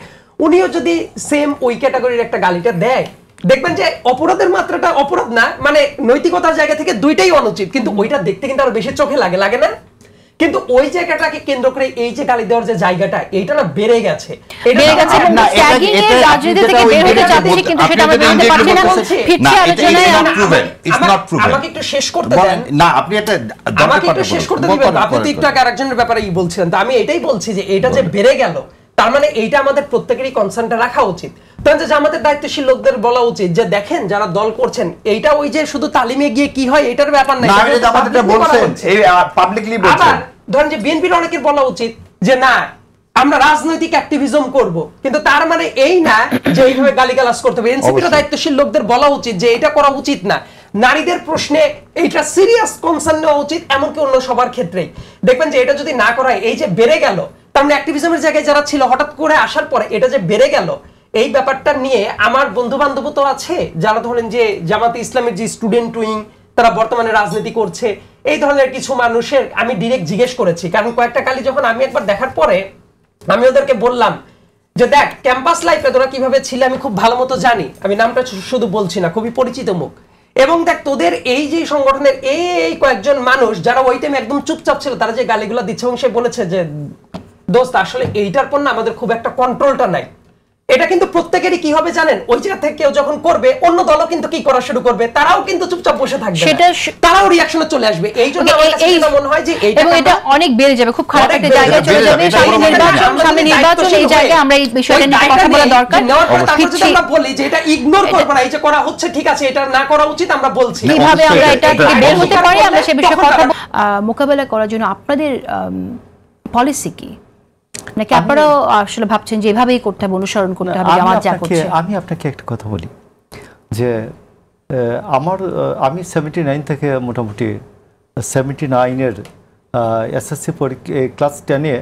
Speaker 3: উনিও যদি সেম ওই ক্যাটাগরির একটা গালিটা দেয়, দেখবেন যে অপরাধের মাত্রাটা অপরাধ না, মানে নৈতিকতার জায়গা থেকে দুইটাই অনুচিত, কিন্তু ওইটা দেখতে কিন্তু আরো বেশি চোখে লাগে, লাগে না? কিন্তু ওই জায়গাটাকে কেন্দ্র করে এই যে গালি দেওয়ার যে জায়গাটা, এইটা না বেড়ে গেছে, আমাকে একটু শেষ করতে দেন না, আপনি আমাকে একটু শেষ করতে দিবেন। আপনি তো একটু আগে আরেকজনের ব্যাপারে বলছিলেন, তো আমি এটাই বলছি যে এটা যে বেড়ে গেল, তার মানে এইটা আমাদের প্রত্যেকেরই কনসার্নটা রাখা উচিত। তাহলে যে আমাদের দায়িত্বশীল লোকদের বলা উচিত যে দেখেন যারা দল করছেন, এইটা ওই যে শুধু তালিমে গিয়ে কি হয় এটার ব্যাপার নাই, আবার ধরেন যে বিএনপির অনেকের বলা উচিত যে না আমরা রাজনৈতিক অ্যাক্টিভিজম করব, কিন্তু তার মানে এই না যে এইভাবে গালিগালাজ করতে হবে। এনসিপির দায়িত্বশীল লোকদের বলা উচিত যে এটা করা উচিত না, নারীদের প্রশ্নে এইটা সিরিয়াস কনসার্ন নেওয়া উচিত, এমনকি অন্য সবার ক্ষেত্রেই। দেখবেন যে এটা যদি না করা হয়, এই যে বেড়ে গেল, তার মানে অ্যাক্টিভিজমের জায়গায় যারা ছিল হঠাৎ করে আসার পরে এটা যে বেড়ে গেল, এই ব্যাপারটা নিয়ে আমার বন্ধু বান্ধব তো আছে যারা ধরেন যে জামাতে ইসলামের যে স্টুডেন্ট উইং, তারা বর্তমানে রাজনীতি করছে, এই ধরনের কিছু মানুষের আমি ডিরেক্ট জিজ্ঞেস করেছি, কারণ কয়েকটা কালি যখন আমি একবার দেখার পরে আমি ওদেরকে বললাম যে দেখ ক্যাম্পাস লাইফে তোরা কিভাবে ছিলে আমি খুব ভালো মতো জানি, আমি নামটা শুধু বলছি না, খুবই পরিচিত মুখ, এবং দেখ তোদের এই যে সংগঠনের এই কয়েকজন মানুষ যারা ওই টাইমে একদম চুপচাপ ছিল, তারা যে গালিগুলো দিচ্ছে, এবং সে বলেছে যে দোস্ত আসলে এইটার পর না আমাদের খুব একটা কন্ট্রোলটা নাই। এটা কিন্তু প্রত্যেকেরই কি হবে জানেন, ওই জায়গা থেকে কেউ যখন করবে অন্য দলও কিন্তু কি করা শুরু করবে, তারাও কিন্তু চুপচাপ বসে থাকবে, তারাও রিঅ্যাকশনে চলে আসবে। এই জন্য আমার কাছে এটা মনে হয় যে এটা
Speaker 1: অনেক বেড়ে যাবে, খুব খারাপ একটা জায়গায় চলে যাবে। সামনে নির্বাচন, এই জায়গায় আমরা এই বিষয়টা নিয়ে কথা বলা দরকার।
Speaker 3: আমরা বলি যে এটা ইগনোর করব না, এই যে করা হচ্ছে ঠিক আছে, এটা না করা উচিত, আমরা বলছি
Speaker 1: কিভাবে আমরা এটা থেকে বের হতে পারি, আমরা সে বিষয়ে কথা মোকাবেলা করার জন্য আপনাদের পলিসি কি, নাকি আপনারাও আসলে ভাবছেন যে এভাবেই করতে হবে, অনুসরণ করতে হবে জামাত যা করছে?
Speaker 4: আমি আপনাকে একটা কথা বলি যে আমি 79 থেকে মোটামুটি 79-এর এসএসসি পরীক্ষা ক্লাস 10-এ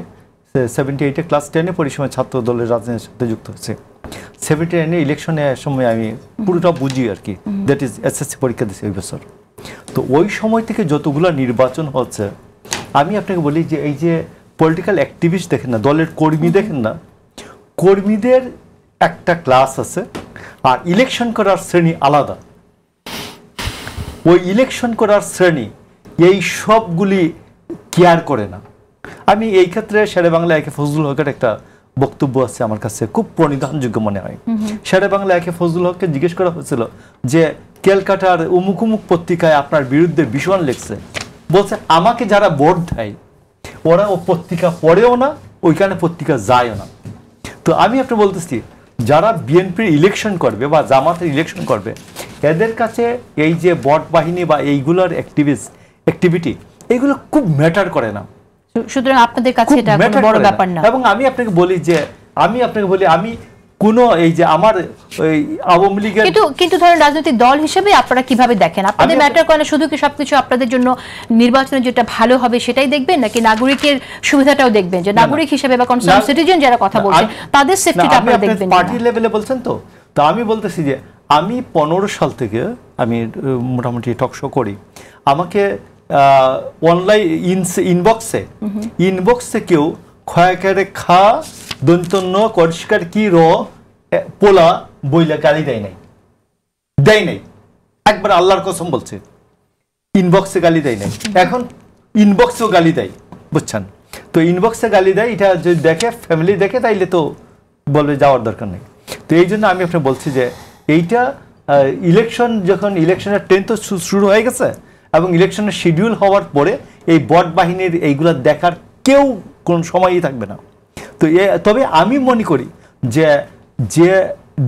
Speaker 4: 78-এ ক্লাস 10-এ পরিসময় ছাত্র দলের রাজনীতির সাথে যুক্ত হয়েছে। 79-এ ইলেকশনের সময় আমি পুরোটা বুঝি আর কি, দ্যাট ইজ এসএসসি পরীক্ষা দিয়েছি ওই বছর। তো ওই সময় থেকে যতগুলো নির্বাচন হচ্ছে, আমি আপনাকে বলি যে এই যে পলিটিক্যাল অ্যাক্টিভিস্ট দেখেন না, দলের কর্মী দেখেন না, কর্মীদের একটা ক্লাস আছে আর ইলেকশন করার শ্রেণী আলাদা। ওই ইলেকশন করার শ্রেণী এই সবগুলি কেয়ার করে না। আমি এই ক্ষেত্রে শেরে বাংলা একে ফজলুল হকের একটা বক্তব্য আছে আমার কাছে খুব প্রণিধানযোগ্য মনে হয়। শেরে বাংলা একে ফজলুল হককে জিজ্ঞেস করা হয়েছিল যে ক্যালকাটার উমুক উমুক পত্রিকায় আপনার বিরুদ্ধে ভীষণ লিখছে, বলছে আমাকে যারা ভোট দেয় ওরা ও পত্রিকা পড়েও না, ওইখানে পত্রিকা যায়ও না। তো আমি আপনি বলতেছি যারা বিএনপির ইলেকশন করবে বা জামাতের ইলেকশন করবে, এদের কাছে এই যে বট বাহিনী বা এইগুলোর অ্যাক্টিভিটি এইগুলো খুব ম্যাটার করে না।
Speaker 1: সুতরাং আপনাদের কাছে এটা কোনো বড় ব্যাপার না।
Speaker 4: এবং আমি আপনাকে বলি যে আমি কোন এই যে আমার ওই আওয়ামী লীগের
Speaker 1: কিন্তু ধরেন রাজনৈতিক দল হিসেবে আপনারা কিভাবে দেখেন? আপনাদের ম্যাটার করে না শুধু কি সবকিছু আপনাদের জন্য নির্বাচনে যেটা ভালো হবে সেটাই দেখবেন, নাকি নাগরিকের সুবিধাটাও দেখবেন? যে নাগরিক হিসেবে বা কনসার্ন সিটিজেন যারা কথা বলছে তাদের সেফটিটা আপনারা দেখবেন?
Speaker 4: পার্টি লেভেলে বলছেন তো আমি বলতেছি যে আমি 15 সাল থেকে আমি মোটামুটি টক শো করি। আমাকে অনলাইন ইনবক্সে কেউ ক্ষয়কারে খা দন্তন্য করিষ্কার কি পোলা বইলা গালি দেয় নাই, একবার আল্লাহর কসম বলছে ইনবক্সে গালি দেয় নাই। এখন ইনবক্সেও গালি দেয়, বুঝছেন তো? ইনবক্সে গালি দেয়, এটা যদি দেখে ফ্যামিলি দেখে তাইলে তো বলবে যাওয়ার দরকার নেই। তো এই জন্য আমি আপনাকে বলছি যে এইটা ইলেকশন যখন ইলেকশনের ট্রেন তো শুরু হয়ে গেছে এবং ইলেকশনের শিডিউল হওয়ার পরে এই বট বাহিনীর এইগুলা দেখার কেউ কোন সময়ই থাকবে না। তো তবে আমি মনে করি যে যে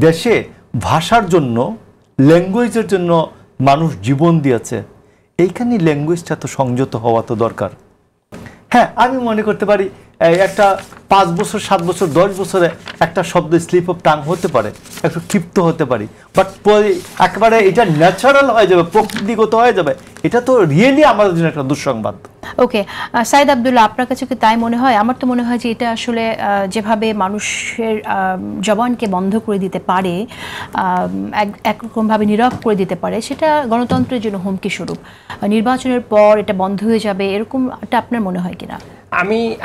Speaker 4: দেশে ভাষার জন্য ল্যাঙ্গুয়েজের জন্য মানুষ জীবন দিয়েছে, এইখানে ল্যাঙ্গুয়েজটা তো সংযত হওয়া তো দরকার। হ্যাঁ, আমি মনে করতে পারি একটা 5 বছর 7 বছর 10 বছরে একটা শব্দ স্লিপ অফ টাং হতে পারে, একটু ক্ষিপ্ত হতে পারি, বাট একেবারে এটা ন্যাচারাল হয়ে যাবে, প্রকৃতিগত হয়ে যাবে, এটা তো রিয়েলি আমাদের জন্য একটা দুঃসংবাদ।
Speaker 1: ওকে, সাইদ আব্দুল্লাহ, আপনার কাছে কি তাই মনে হয়? আমার তো মনে হয় যে এটা আসলে যেভাবে মানুষের জবানকে বন্ধ করে দিতে পারে, একরকমভাবে নীরব করে দিতে পারে, সেটা গণতন্ত্রের জন্য হুমকি স্বরূপ। নির্বাচনের পর এটা বন্ধ হয়ে যাবে, এরকমটা আপনার মনে হয় কিনা?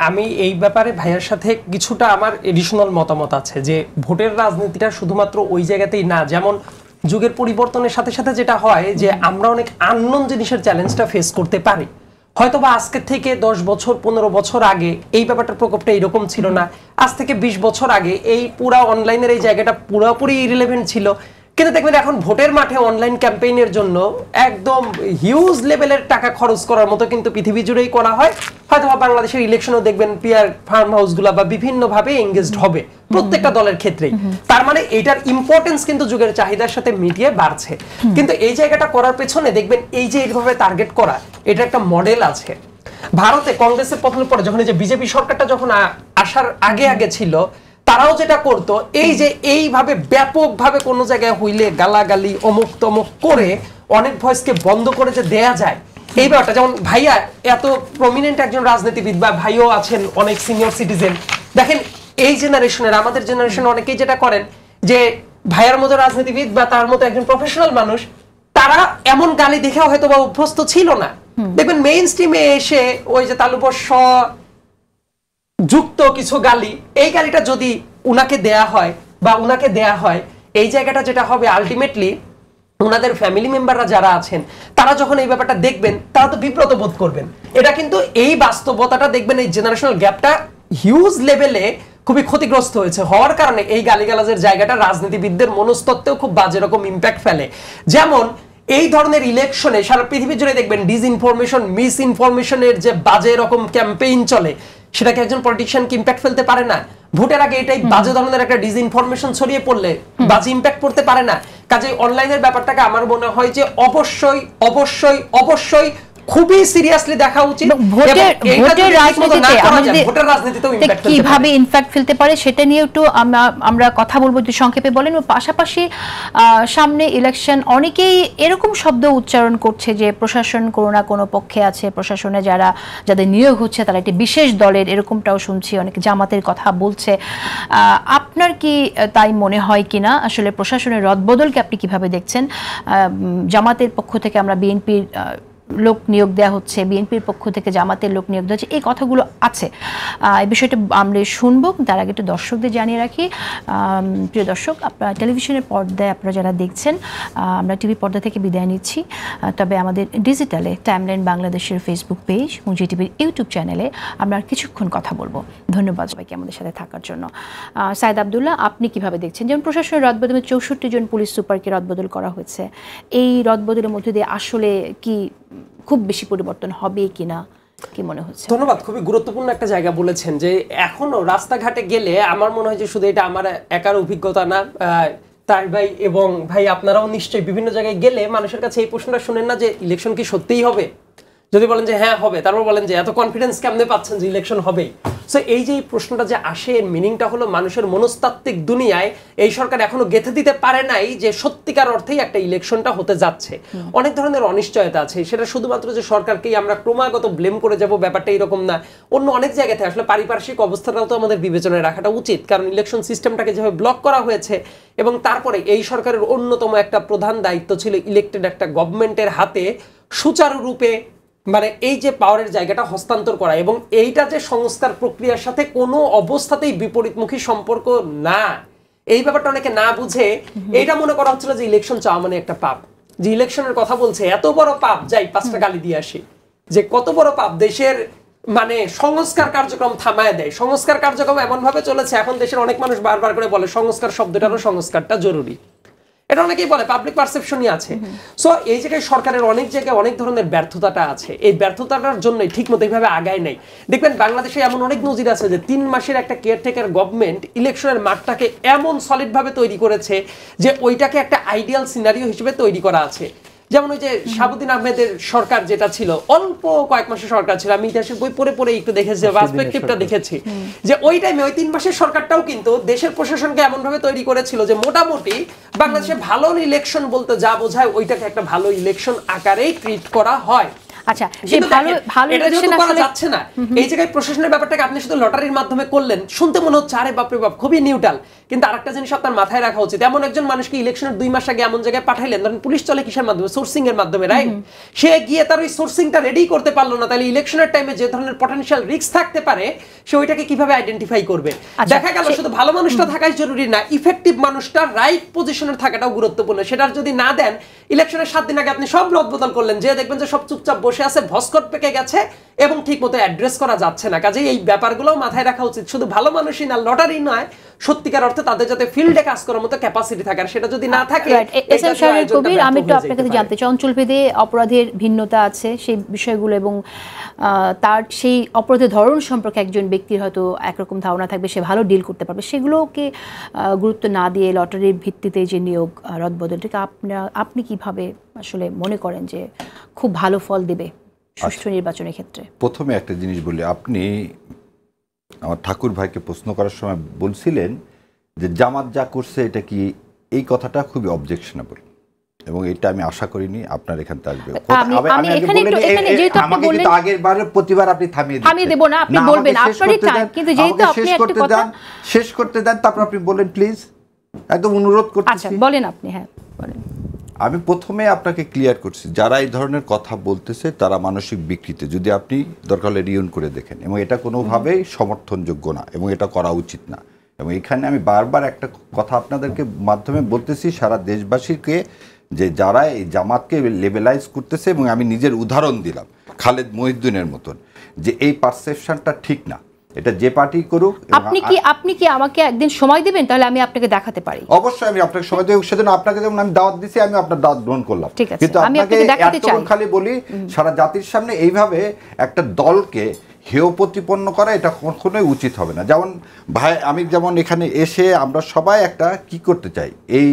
Speaker 3: আমি এই ব্যাপারে ভাইয়ের সাথে কিছুটা আমার এডিশনাল মতামত আছে যে ভোটের রাজনীতিটা শুধুমাত্র ওই জায়গাতেই না, যেমন যুগের পরিবর্তনের সাথে সাথে যেটা হয় যে আমরা অনেক আননোন জিনিসের চ্যালেঞ্জটা ফেস করতে পারি। হয়তো বা আজকে থেকে 10 বছর 15 বছর আগে এই ব্যাপারটার প্রকোপটা এরকম ছিল না, আজ থেকে 20 বছর আগে এই পুরা অনলাইনের এই জায়গাটা পুরোপুরি ইরিলেভেন্ট ছিল। কিন্তু দেখবেন এখন ভোটের মাঠে অনলাইন ক্যাম্পেইনের জন্য একদম হিউজ লেভেলের টাকা খরচ করার মতো কিন্তু পৃথিবী জুড়েই করা হয়। হয়তো বাংলাদেশের ইলেকশনও দেখবেন পিয়ার ফার্ম হাউসগুলা বা বিভিন্ন ভাবে এঙ্গেজড হবে প্রত্যেকটা দলের ক্ষেত্রেই। তার মানে এটার ইম্পর্টেন্স কিন্তু যুগের চাহিদার সাথে মিটিয়ে বাড়ছে। কিন্তু এই জায়গাটা করার পেছনে দেখবেন এই যে এইভাবে টার্গেট করা, এটা একটা মডেল আছে। ভারতে কংগ্রেসের পতনের পরে যখন এই যে বিজেপি সরকারটা যখন আসার আগে ছিল, তারাও যেটা করতো এই যে এইভাবে ব্যাপকভাবে কোনো জায়গায় হইলে গালাগালি অমুক তমুক করে অনেক ভয়েসকে বন্ধ করে যে দেয়া যায়, এই ব্যাপারটা। যেমন ভাইয়া এত প্রমিনেন্ট একজন রাজনীতিবিদ বা ভাইও আছেন অনেক সিনিয়র সিটিজেন, দেখেন এই জেনারেশনের আমাদের জেনারেশন অনেকেই যেটা করেন যে ভাইয়ার মতো রাজনীতিবিদ বা তার মতো একজন প্রফেশনাল মানুষ, তারা এমন গালি দেখেও হয়তো বা অভ্যস্ত ছিল না। দেখবেন মেইন স্ট্রিমে এসে ওই যে তালুবর্ষ যুক্ত কিছু গালি, এই গালিটা যদি উনাকে দেয়া হয় এই জায়গাটা যেটা হবে আলটিমেটলি ওনাদের ফ্যামিলি মেম্বাররা যারা আছেন তারা যখন এই ব্যাপারটা দেখবেন তারা তো বিব্রত বোধ করবেন। এটা কিন্তু এই বাস্তবতাটা দেখবেন এই জেনারেশনাল গ্যাপটা হিউজ লেভেলে খুবই ক্ষতিগ্রস্ত হয়েছে হওয়ার কারণে এই গালিগালাজের জায়গাটা রাজনীতিবিদদের মনস্তত্ত্বেও খুব বাজে রকম ইম্প্যাক্ট ফেলে। যেমন এই ধরনের ইলেকশনে সারা পৃথিবী জুড়ে দেখবেন ডিসইনফরমেশন মিস ইনফরমেশনের যে বাজে রকম ক্যাম্পেইন চলে, সেটাকে একজন পলিটিশিয়ান কি ইম্প্যাক্ট ফেলতে পারে না? ভোটের আগে এটাই বাজে ধরনের একটা ডিসইনফরমেশন ছড়িয়ে পড়লে বাজে ইম্প্যাক্ট পড়তে পারে না? কাজে অনলাইনের ব্যাপারটাকে আমার মনে হয় যে অবশ্যই অবশ্যই অবশ্যই খুবই সিরিয়াসলি দেখা উচিত।
Speaker 1: ভোটের রাজনীতিতেও কিভাবে ইমপ্যাক্ট ফেলতে পারে সেটা নিয়ে একটু আমরা কথা বলবো, একটু সংক্ষেপে বলেন। পাশাপাশি সামনে ইলেকশন, অনেকেই এরকম শব্দ উচ্চারণ করছে যে প্রশাসন কোনো না কোনো পক্ষে আছে, প্রশাসনে যাদের নিয়োগ হচ্ছে তারা একটি বিশেষ দলের, এরকমটাও শুনছি, অনেকে জামাতের কথা বলছে। আপনার কি তাই মনে হয় কিনা? আসলে প্রশাসনের রদবদলকে আপনি কিভাবে দেখছেন? জামাতের পক্ষ থেকে আমরা বিএনপির লোক নিয়োগ দেওয়া হচ্ছে, বিএনপির পক্ষ থেকে জামাতের লোক নিয়োগ দেওয়া হচ্ছে, এই কথাগুলো আছে। এই বিষয়টা আমরা শুনবো, তার আগে একটু দর্শকদের জানিয়ে রাখি। প্রিয় দর্শক, আপনারা টেলিভিশনের পর্দায় আপনারা যারা দেখছেন, আমরা টিভি পর্দা থেকে বিদায় নিচ্ছি, তবে আমাদের ডিজিটালে টাইমলাইন বাংলাদেশের ফেসবুক পেজ এবং জিটিভির ইউটিউব চ্যানেলে আমরা কিছুক্ষণ কথা বলবো। ধন্যবাদ সবাইকে আমাদের সাথে থাকার জন্য। সাইদ আব্দুল্লাহ, আপনি কিভাবে দেখছেন? যেমন প্রশাসনের রদবদলে 64 জন পুলিশ সুপারকে রদবদল করা হয়েছে, এই রদবদলের মধ্যে দিয়ে আসলে কি খুব বেশি পরিবর্তন হবে কিনা, কি মনে হচ্ছে?
Speaker 3: ধন্যবাদ, খুবই গুরুত্বপূর্ণ একটা জায়গা বলেছেন যে এখনো রাস্তাঘাটে গেলে আমার মনে হয় যে শুধু এটা আমার একার অভিজ্ঞতা না, তার ভাই এবং ভাই আপনারাও নিশ্চয়ই বিভিন্ন জায়গায় গেলে মানুষের কাছে এই প্রশ্নটা শুনেন না যে ইলেকশন কি সত্যিই হবে? যদি বলেন যে হ্যাঁ হবে, তারপর বলেন যে এত কনফিডেন্স কেমনে পাচ্ছেন যে ইলেকশন হবেই? সো এই যে প্রশ্নটা যে আসে, এর মিনিংটা হলো মানুষের মনস্তাত্ত্বিক দুনিয়ায় এই সরকার এখনো গেঁথে দিতে পারে নাই যে সত্যিকার অর্থেই একটা ইলেকশনটা হতে যাচ্ছে। অনেক ধরনের অনিশ্চয়তা আছে, সেটা শুধুমাত্র যে সরকারকেই আমরা ক্রমাগত ব্লেম করে যাব ব্যাপারটা এরকম না। অন্য অনেক জায়গাতে আসলে পারিপার্শ্বিক অবস্থাটাও তো আমাদের বিবেচনায় রাখাটা উচিত, কারণ ইলেকশন সিস্টেমটাকে যেভাবে ব্লক করা হয়েছে এবং তারপরে এই সরকারের অন্যতম একটা প্রধান দায়িত্ব ছিল ইলেক্টেড একটা গভর্নমেন্টের হাতে সুচারুরূপে মানে এই যে পাওয়ারের জায়গাটা হস্তান্তর করা, এবং এইটা যে সংস্কার প্রক্রিয়ার সাথে কোনো অবস্থাতেই বিপরীতমুখী সম্পর্ক না, এই ব্যাপারটা অনেকে না বুঝে এইটা মনে করা হচ্ছিল যে ইলেকশন চাওয়া মানে একটা পাপ। যে ইলেকশনের কথা বলছে এত বড় পাপ, যাই 5টা গালি দিয়ে আসি, যে কত বড় পাপ দেশের মানে সংস্কার কার্যক্রম থামায় দেয়। সংস্কার কার্যক্রম এমন ভাবে চলেছে এখন দেশের অনেক মানুষ বারবার করে বলে সংস্কার শব্দটারও সংস্কারটা জরুরি, এটা অনেকেই বলে, পাবলিক পারসেপশনই আছে। সো এই জায়গায় সরকারের অনেক জায়গায় অনেক ধরনের ব্যর্থতাটা আছে, এই ব্যর্থতাটার জন্যই ঠিক মতো এইভাবে আগায় নাই। দেখবেন বাংলাদেশে এমন অনেক নজির আছে যে 3 মাসের একটা কেয়ারটেকার গভর্নমেন্ট ইলেকশনের মাঠটাকে এমন সলিড ভাবে তৈরি করেছে যে ওইটাকে একটা আইডিয়াল সিনারিও হিসেবে তৈরি করা আছে। যেমন ওই যে শাহাবুদ্দিন আহমেদের সরকার যেটা ছিল, অল্প কয়েক মাসের সরকার ছিল, আমি ইতিহাসের বই পড়ে পড়ে একটু দেখেছি, পার্সপেক্টিভটা দেখেছি, যে ওই টাইমে ওই 3 মাসের সরকারটাও কিন্তু দেশের প্রশাসনকে এমন ভাবে তৈরি করেছিল যে মোটামুটি বাংলাদেশে ভালো ইলেকশন বলতে যা বোঝায় ওইটাকে একটা ভালো ইলেকশন আকারেই ট্রিট করা হয়।
Speaker 1: আচ্ছা, যে ভালো ইলেকশন আসলে
Speaker 3: যাচ্ছে না, এই জায়গায় প্রশাসনের ব্যাপারটাকে আপনি শুধু লটারির মাধ্যমে করলেন, শুনতে মনে হচ্ছে আরে বাপরে বাপ খুবই নিউট্রাল, কিন্তু আরেকটা জিনিস আপনার মাথায় রাখা উচিত, এমন একজন মানুষকে ইলেকশনের 2 মাস আগে এমন জায়গায় পাঠাইলেন, ধরেন পুলিশ চলে কিসের মাধ্যমে? সোর্সিং এর মাধ্যমে, রাইট? সে গিয়ে তার ওই সোর্সিংটা রেডি করতে পারলো না, তাহলে ইলেকশনের টাইমে যে ধরনের পটেনশিয়াল রিস্ক থাকতে পারে সে ওইটাকে কিভাবে আইডেন্টিফাই করবে? দেখা গেল শুধু ভালো মানুষটা থাকাই জরুরি না, ইফেক্টিভ মানুষটা রাইট পজিশনে থাকাটাও গুরুত্বপূর্ণ। সেটার যদি না দেন, ইলেকশনের 7 দিন আগে আপনি সব রদবদল করলেন, যে দেখবেন যে সব চুপচাপ বসে আছে, ভস্কট পেকে গেছে এবং ঠিক মতো অ্যাড্রেস করা যাচ্ছে না। কাজেই এই ব্যাপারগুলোও মাথায় রাখা উচিত, শুধু ভালো মানুষই না, লটারি নয়, সত্যিকার অর্থে তাদের যাতে ফিল্ডে কাজ করার মতো ক্যাপাসিটি থাকে, আর সেটা যদি না থাকে।
Speaker 1: এসএম শাহরিয়ার কবির, আমি একটু আপনার কাছে জানতে চাই, অঞ্চলভেদে অপরাধের ভিন্নতা আছে, সেই বিষয়গুলো এবং তার সেই অপরাধের ধরন সম্পর্কে একজন ব্যক্তির হয়তো একরকম ধারণা থাকবে, সে ভালো ডিল করতে পারবে, সেগুলোকে গুরুত্ব না দিয়ে লটারির ভিত্তিতে যে নিয়োগ রদবদলটাকে আপনি কিভাবে আসলে মনে করেন যে খুব ভালো ফল দেবে সুষ্ঠু নির্বাচনের ক্ষেত্রে?
Speaker 2: প্রথমে একটা জিনিস বলি, আপনি আমার ঠাকুর ভাইকে প্রশ্ন করার সময় বলছিলেন যে জামাত যা করছে এটা কি, এই কথাটা খুবই অবজেকশনেবল, এবং এটা আমি আশা করিনি আপনার এখান থেকে আসবে। আমাকে কিন্তু আগের বারের প্রতিবার আপনি থামিয়ে দেব না, আপনি বলবেন আপনারই টাইম, কিন্তু যেহেতু আপনি একটা কথা শেষ করতে দেন, তারপর আপনি বলেন প্লিজ, একদম অনুরোধ করতেছি।
Speaker 1: আচ্ছা বলেন আপনি। হ্যাঁ বলেন।
Speaker 2: আমি প্রথমে আপনাকে ক্লিয়ার করছি, যারা এই ধরনের কথা বলতেছে তারা মানসিক বিকৃতি, যদি আপনি দরকার হলে রিউন করে দেখেন, এবং এটা কোনোভাবেই সমর্থনযোগ্য না এবং এটা করা উচিত না। এবং এখানে আমি বারবার একটা কথা আপনাদেরকে মাধ্যমে বলতেছি সারা দেশবাসীকে, যে যারা এই জামাতকে লেবেলাইজ করতেছে, এবং আমি নিজের উদাহরণ দিলাম খালেদ মহিউদ্দিনের মতন, যে এই পারসেপশনটা ঠিক না, এটা যে পার্টি করুক।
Speaker 1: আপনি কি আমাকে একদিন সময় দিবেন, তাহলে আমি আপনাকে দেখাতে পারি?
Speaker 2: অবশ্যই আমি আপনাকে সময় দেব, সেজন্য আপনাকে যেমন আমি দাওয়াত দিছি, আমি আপনার দাওয়াত গ্রহণ করলাম,
Speaker 1: কিন্তু
Speaker 2: আপনাকে এতক্ষণ খালি বলি, সারা জাতির সামনে এইভাবে একটা দলকে হেয় প্রতিপন্ন করা এটা কখনোই উচিত হবে না। যেমন ভাই, আমি যেমন এখানে এসে আমরা সবাই একটা কি করতে চাই, এই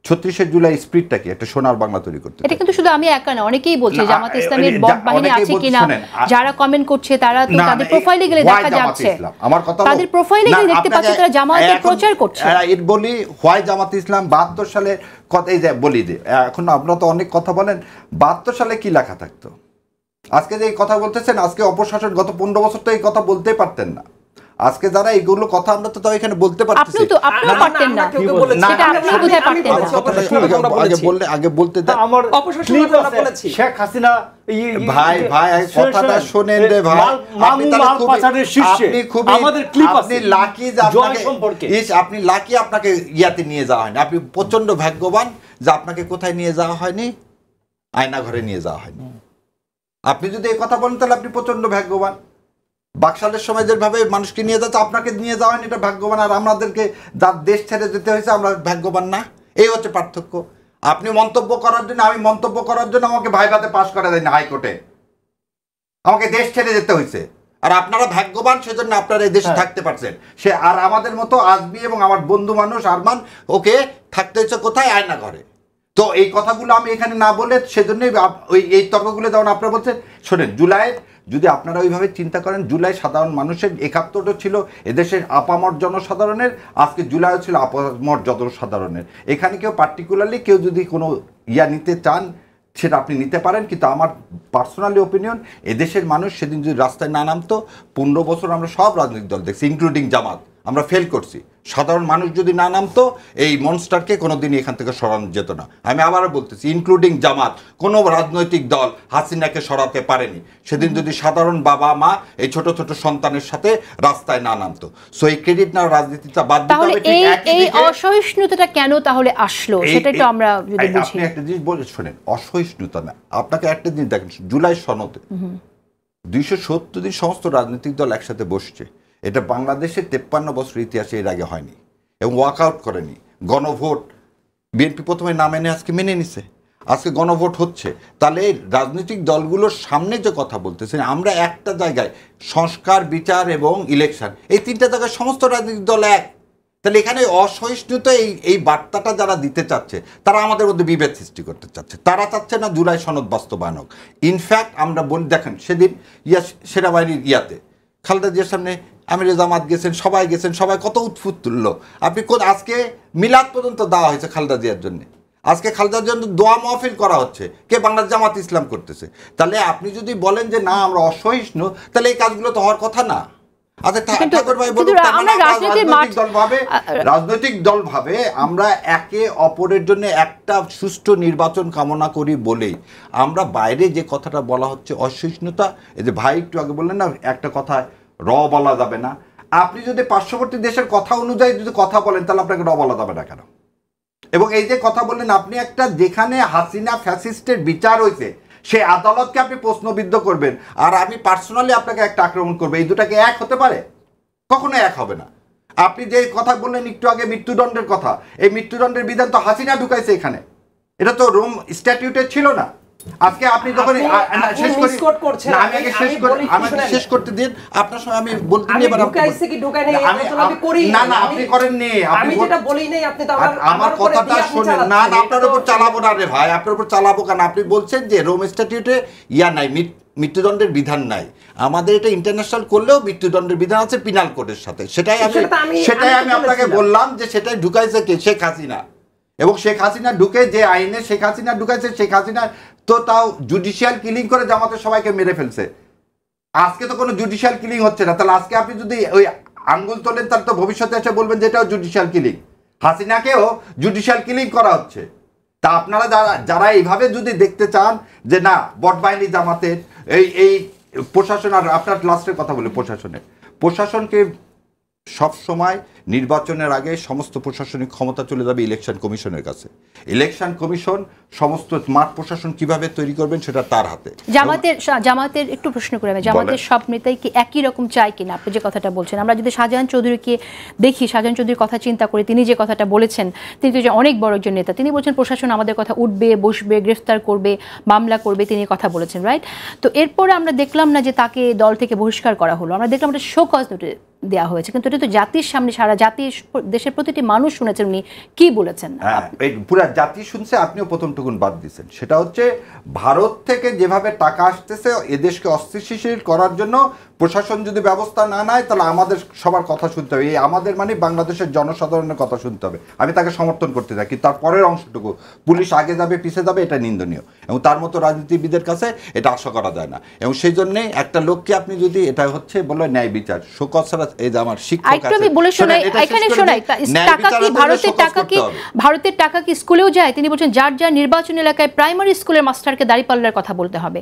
Speaker 2: 36শে জুলাই স্পিরিটটা কি একটা সোনার বাংলা তৈরি করতে।
Speaker 1: এটা কিন্তু শুধু আমি একা না, অনেকেই বলছে জামাত ইসলামের বট বাহিনী আছে কিনা, যারা কমেন্ট করছে তারা তো তাদের প্রোফাইলে গেলে দেখা যাচ্ছে,
Speaker 2: আমার কথা
Speaker 1: তাদের প্রোফাইলে গেলে দেখতে পাচ্ছি তারা জামাতের প্রচার করছে।
Speaker 2: এর বলি হোয়াই জামাত ইসলাম 72 সালে কথা, এই যে বলি দে, এখন আপনারা তো অনেক কথা বলেন, 72 সালে কি লেখা থাকতো? আজকে যে এই কথা বলতেছেন, আজকে অপশাসন গত 15 বছর তো এই কথা বলতেই পারতেন না। আজকে যারা এইগুলো কথা আমরা তো এখানে বলতে পারতেছি,
Speaker 1: আপনিও পারতেন না, সেটা আপনি বোধহয় পারতেন না।
Speaker 2: আগে বলতে দেন,
Speaker 4: আমার ক্লিপ আছে শেখ হাসিনা
Speaker 2: ভাই কথাটা শুনেন রে ভাই,
Speaker 4: আমাদের ক্লিপ আছে,
Speaker 2: আপনি লাকি যে আপনি লাকি আপনাকে ইয়াতে নিয়ে যাওয়া হয়নি, আপনি প্রচন্ড ভাগ্যবান যে আপনাকে কোথায় নিয়ে যাওয়া হয়নি, আয়না ঘরে নিয়ে যাওয়া হয়নি। আপনি যদি এই কথা বলেন তাহলে আপনি প্রচন্ড ভাগ্যবান। বাকশালের সময় যেভাবে মানুষকে নিয়ে যাচ্ছে, আপনাকে নিয়ে যাওয়া হয়নি, এটা ভাগ্যবান। আর আমাদেরকে যার দেশ ছেড়ে যেতে হয়েছে আমরা ভাগ্যবান না, এই হচ্ছে পার্থক্য। আপনি মন্তব্য করার জন্য, আমি মন্তব্য করার জন্য আমাকে ভাইভাতে পাশ করা দেয়নি হাইকোর্টে, আমাকে দেশ ছেড়ে যেতে হয়েছে। আর আপনারা ভাগ্যবান, সেজন্য আপনারা এই দেশে থাকতে পারছেন। সে আর আমাদের মতো আজবি এবং আমার বন্ধু মানুষ আরমান, ওকে থাকতে হয়েছে কোথায়? আয়না ঘরে। তো এই কথাগুলো আমি এখানে না বলে সেজন্যই ওই এই তর্কগুলো যেমন আপনারা বলছেন, শোনেন, জুলাইয়ের যদি আপনারা ওইভাবে চিন্তা করেন, জুলাই সাধারণ মানুষের 71টা ছিল এদেশের আপামর জনসাধারণের, আজকে জুলাইও ছিল আপামর জনসাধারণের। এখানে কেউ পার্টিকুলারলি কেউ যদি কোনো নিতে চান সেটা আপনি নিতে পারেন, কিন্তু আমার পার্সোনালি ওপিনিয়ন, এদেশের মানুষ সেদিন যদি রাস্তায় না নামতো, 15 বছর আমরা সব রাজনৈতিক দল দেখছি ইনক্লুডিং জামাত, আমরা ফেল করছি। সাধারণ মানুষ যদি না নামতো, এই মনস্টারকে কোনোদিনই এখান থেকে সরানো যেত না। আমি আবারও বলতেছি, ইনক্লুডিং জামাত, কোনো রাজনৈতিক দল হাসিনাকে সরাতে পারেনি সেদিন যদি সাধারণ বাবা মা এই ছোট ছোট সন্তানের সাথে রাস্তায় না নামতো। সো এই ক্রেডিট না রাজনীতিটা বাদ দিতে হবে।
Speaker 1: এই অসহিষ্ণুতাটা কেন তাহলে আসলো সেটা একটু আমরা যদি বুঝি।
Speaker 2: আপনি একটা জিনিস বলে শোনেন, অসহিষ্ণুতা না, আপনাকে একটা জিনিস দেখেন, জুলাই সনদে 270 দিন সমস্ত রাজনৈতিক দল একসাথে বসছে। এটা বাংলাদেশের 53 বছর ইতিহাসে এর আগে হয়নি, এবং ওয়াকআউট করেনি। গণভোট বিএনপি প্রথমে না মেনে আজকে মেনে নিছে, আজকে গণভোট হচ্ছে। তাহলে রাজনৈতিক দলগুলোর সামনে যে কথা বলতেছেন, আমরা একটা জায়গায় সংস্কার, বিচার এবং ইলেকশন, এই 3টা জায়গায় সমস্ত রাজনৈতিক দল এক। তাহলে এখানে অসহিষ্ণুতা এই বার্তাটা যারা দিতে চাচ্ছে, তারা আমাদের মধ্যে বিভেদ সৃষ্টি করতে চাচ্ছে। তারা চাচ্ছে না জুলাই সনদ বাস্তবায়ন হোক। ইনফ্যাক্ট আমরা বলি, দেখেন সেদিন সেনাবাহিনীর খালেদা জিয়ার সামনে আমিরে জামাত গেছেন, সবাই গেছেন, সবাই কত উৎফুত তুললো। আপনি আজকে মিলাদ পর্যন্ত দেওয়া হয়েছে খালেদা জিয়ার জন্য, আজকে খালেদার জন্য দোয়া মাহফিল করা হচ্ছে, কে? বাংলাদেশ জামাত ইসলাম করতেছে। তাহলে আপনি যদি বলেন যে না আমরা অসহিষ্ণু, তাহলে এই কাজগুলো তো হওয়ার কথা না। আচ্ছা ঠাকুর ভাই বলুন, রাজনৈতিক দল ভাবে আমরা একে অপরের জন্য একটা সুষ্ঠু নির্বাচন কামনা করি বলেই আমরা বাইরে যে কথাটা বলা হচ্ছে অসহিষ্ণুতা, এই যে ভাই একটু আগে বললেন না, একটা কথা বলা যাবে না। আপনি যদি পার্শ্ববর্তী দেশের কথা অনুযায়ী যদি কথা বলেন, তাহলে আপনাকে বলা যাবে না কেন? এবং এই যে কথা বললেন আপনি, একটা যেখানে হাসিনা ফ্যাসিস্টের বিচার হয়েছে, সেই আদালতকে আপনি প্রশ্নবিদ্ধ করবেন, আর আমি পার্সোনালি আপনাকে একটা আক্রমণ করবো, এই দুটাকে এক হতে পারে? কখনো এক হবে না। আপনি যে কথা বললেন একটু আগে মৃত্যুদণ্ডের কথা, এই মৃত্যুদণ্ডের বিধান তো হাসিনা ঢুকাইছে এখানে, এটা তো রোম স্ট্যাটিউটে ছিল না। আজকে আপনি যখন শেষ করতে দিন, আপনার সময় আমি বলতে নিয়ে আপনি করেননি, আমার কথাটা শোনেন না, আপনার উপর চালাবো না রে ভাই, আপনার উপর চালাবো কেন? আপনি বলছেন যে রোম স্ট্যাটিউটে নাই, মৃত্যুদণ্ডের বিধান নাই। আমাদের এটা ইন্টারন্যাশনাল করলেও মৃত্যুদণ্ডের বিধান আছে পিনাল কোডের সাথে। সেটাই আমি আপনাকে বললাম যে সেটাই ঢুকাইছে কে? শেখ হাসিনা। এবং শেখ হাসিনা ঢুকে যে আইনে শেখ হাসিনা ঢুকাইছে, শেখ হাসিনা তো তাও জুডিশিয়াল কিলিং করে জামাতের সবাইকে মেরে ফেলছে। আজকে তো কোনো জুডিশিয়াল কিলিং হচ্ছে না। তাহলে আজকে আপনি যদি ওই আঙ্গুল তোলেন, তাহলে তো ভবিষ্যতে এসে বলবেন যে এটাও জুডিশিয়াল কিলিং, হাসিনাকেও জুডিশিয়াল কিলিং করা হচ্ছে। তা আপনারা যারা এইভাবে যদি দেখতে চান যে না বটবাহিনী জামাতের এই প্রশাসন, আর আপনার লাস্টের কথা বলি, প্রশাসনকে সব সময় নির্বাচনের আগে সমস্ত প্রশাসনিক ক্ষমতা চলে যাবে ইলেকশন কমিশনের কাছে। ইলেকশন কমিশন সমস্ত মাঠ প্রশাসন কিভাবে তৈরি করবেন সেটা তার হাতে।
Speaker 1: জামাতের একটু প্রশ্ন করে, জামাতের সব নেতাই কি একই রকম চায় কিনা? আপনি যে কথাটা বলছেন, আমরা যদি শাহজাহান চৌধুরীকে দেখি, শাহজাহান চৌধুরীর কথা চিন্তা করে তিনি যে কথাটা বলেছেন, তিনি তো অনেক বড় একজন নেতা, তিনি বলছেন প্রশাসন আমাদের কথা উঠবে, বসবে, গ্রেফতার করবে, মামলা করবে, তিনি কথা বলেছেন, রাইট? তো এরপরে আমরা দেখলাম না যে তাকে দল থেকে বহিষ্কার করা হলো, আমরা দেখলাম একটা শো কজ নোটিশ দেওয়া হয়েছে, কিন্তু এটা তো জাতির সামনে সারা দেশের প্রতিটি মানুষ শুনেছেন উনি কি বলেছেন।
Speaker 2: হ্যাঁ, এই পুরা জাতি শুনছে, আপনিও প্রথমটুকুন বাদ দিচ্ছেন। সেটা হচ্ছে ভারত থেকে যেভাবে টাকা আসতেছে এদেশকে অস্থিতিশীল করার জন্য প্রশাসন যদি ব্যবস্থা না নেয় তাহলে আমাদের সবার কথা শুনতে হবে। এই আমাদের মানে বাংলাদেশের জনসাধারণের কথা শুনতে হবে। আমি তাকে সমর্থন করতে থাকি, তার পরের অংশটুকু পুলিশ আগে যাবে পিছিয়ে যাবে এটা নিন্দনীয়, এবং তার মতো রাজনীতিবিদের কাছে এটা আশা করা যায় না। এবং সেই জন্যে একটা লোককে আপনি যদি এটা হচ্ছে বলে ন্যায় বিচার শোকজ ছাড়া, এই যে আমার শিক্ষক
Speaker 1: ভারতের টাকা কি স্কুলেও যায়? তিনি বলছেন যার যার নির্বাচন এলাকায় প্রাইমারি স্কুলের মাস্টারকে দাঁড়িপাল্লার কথা বলতে হবে,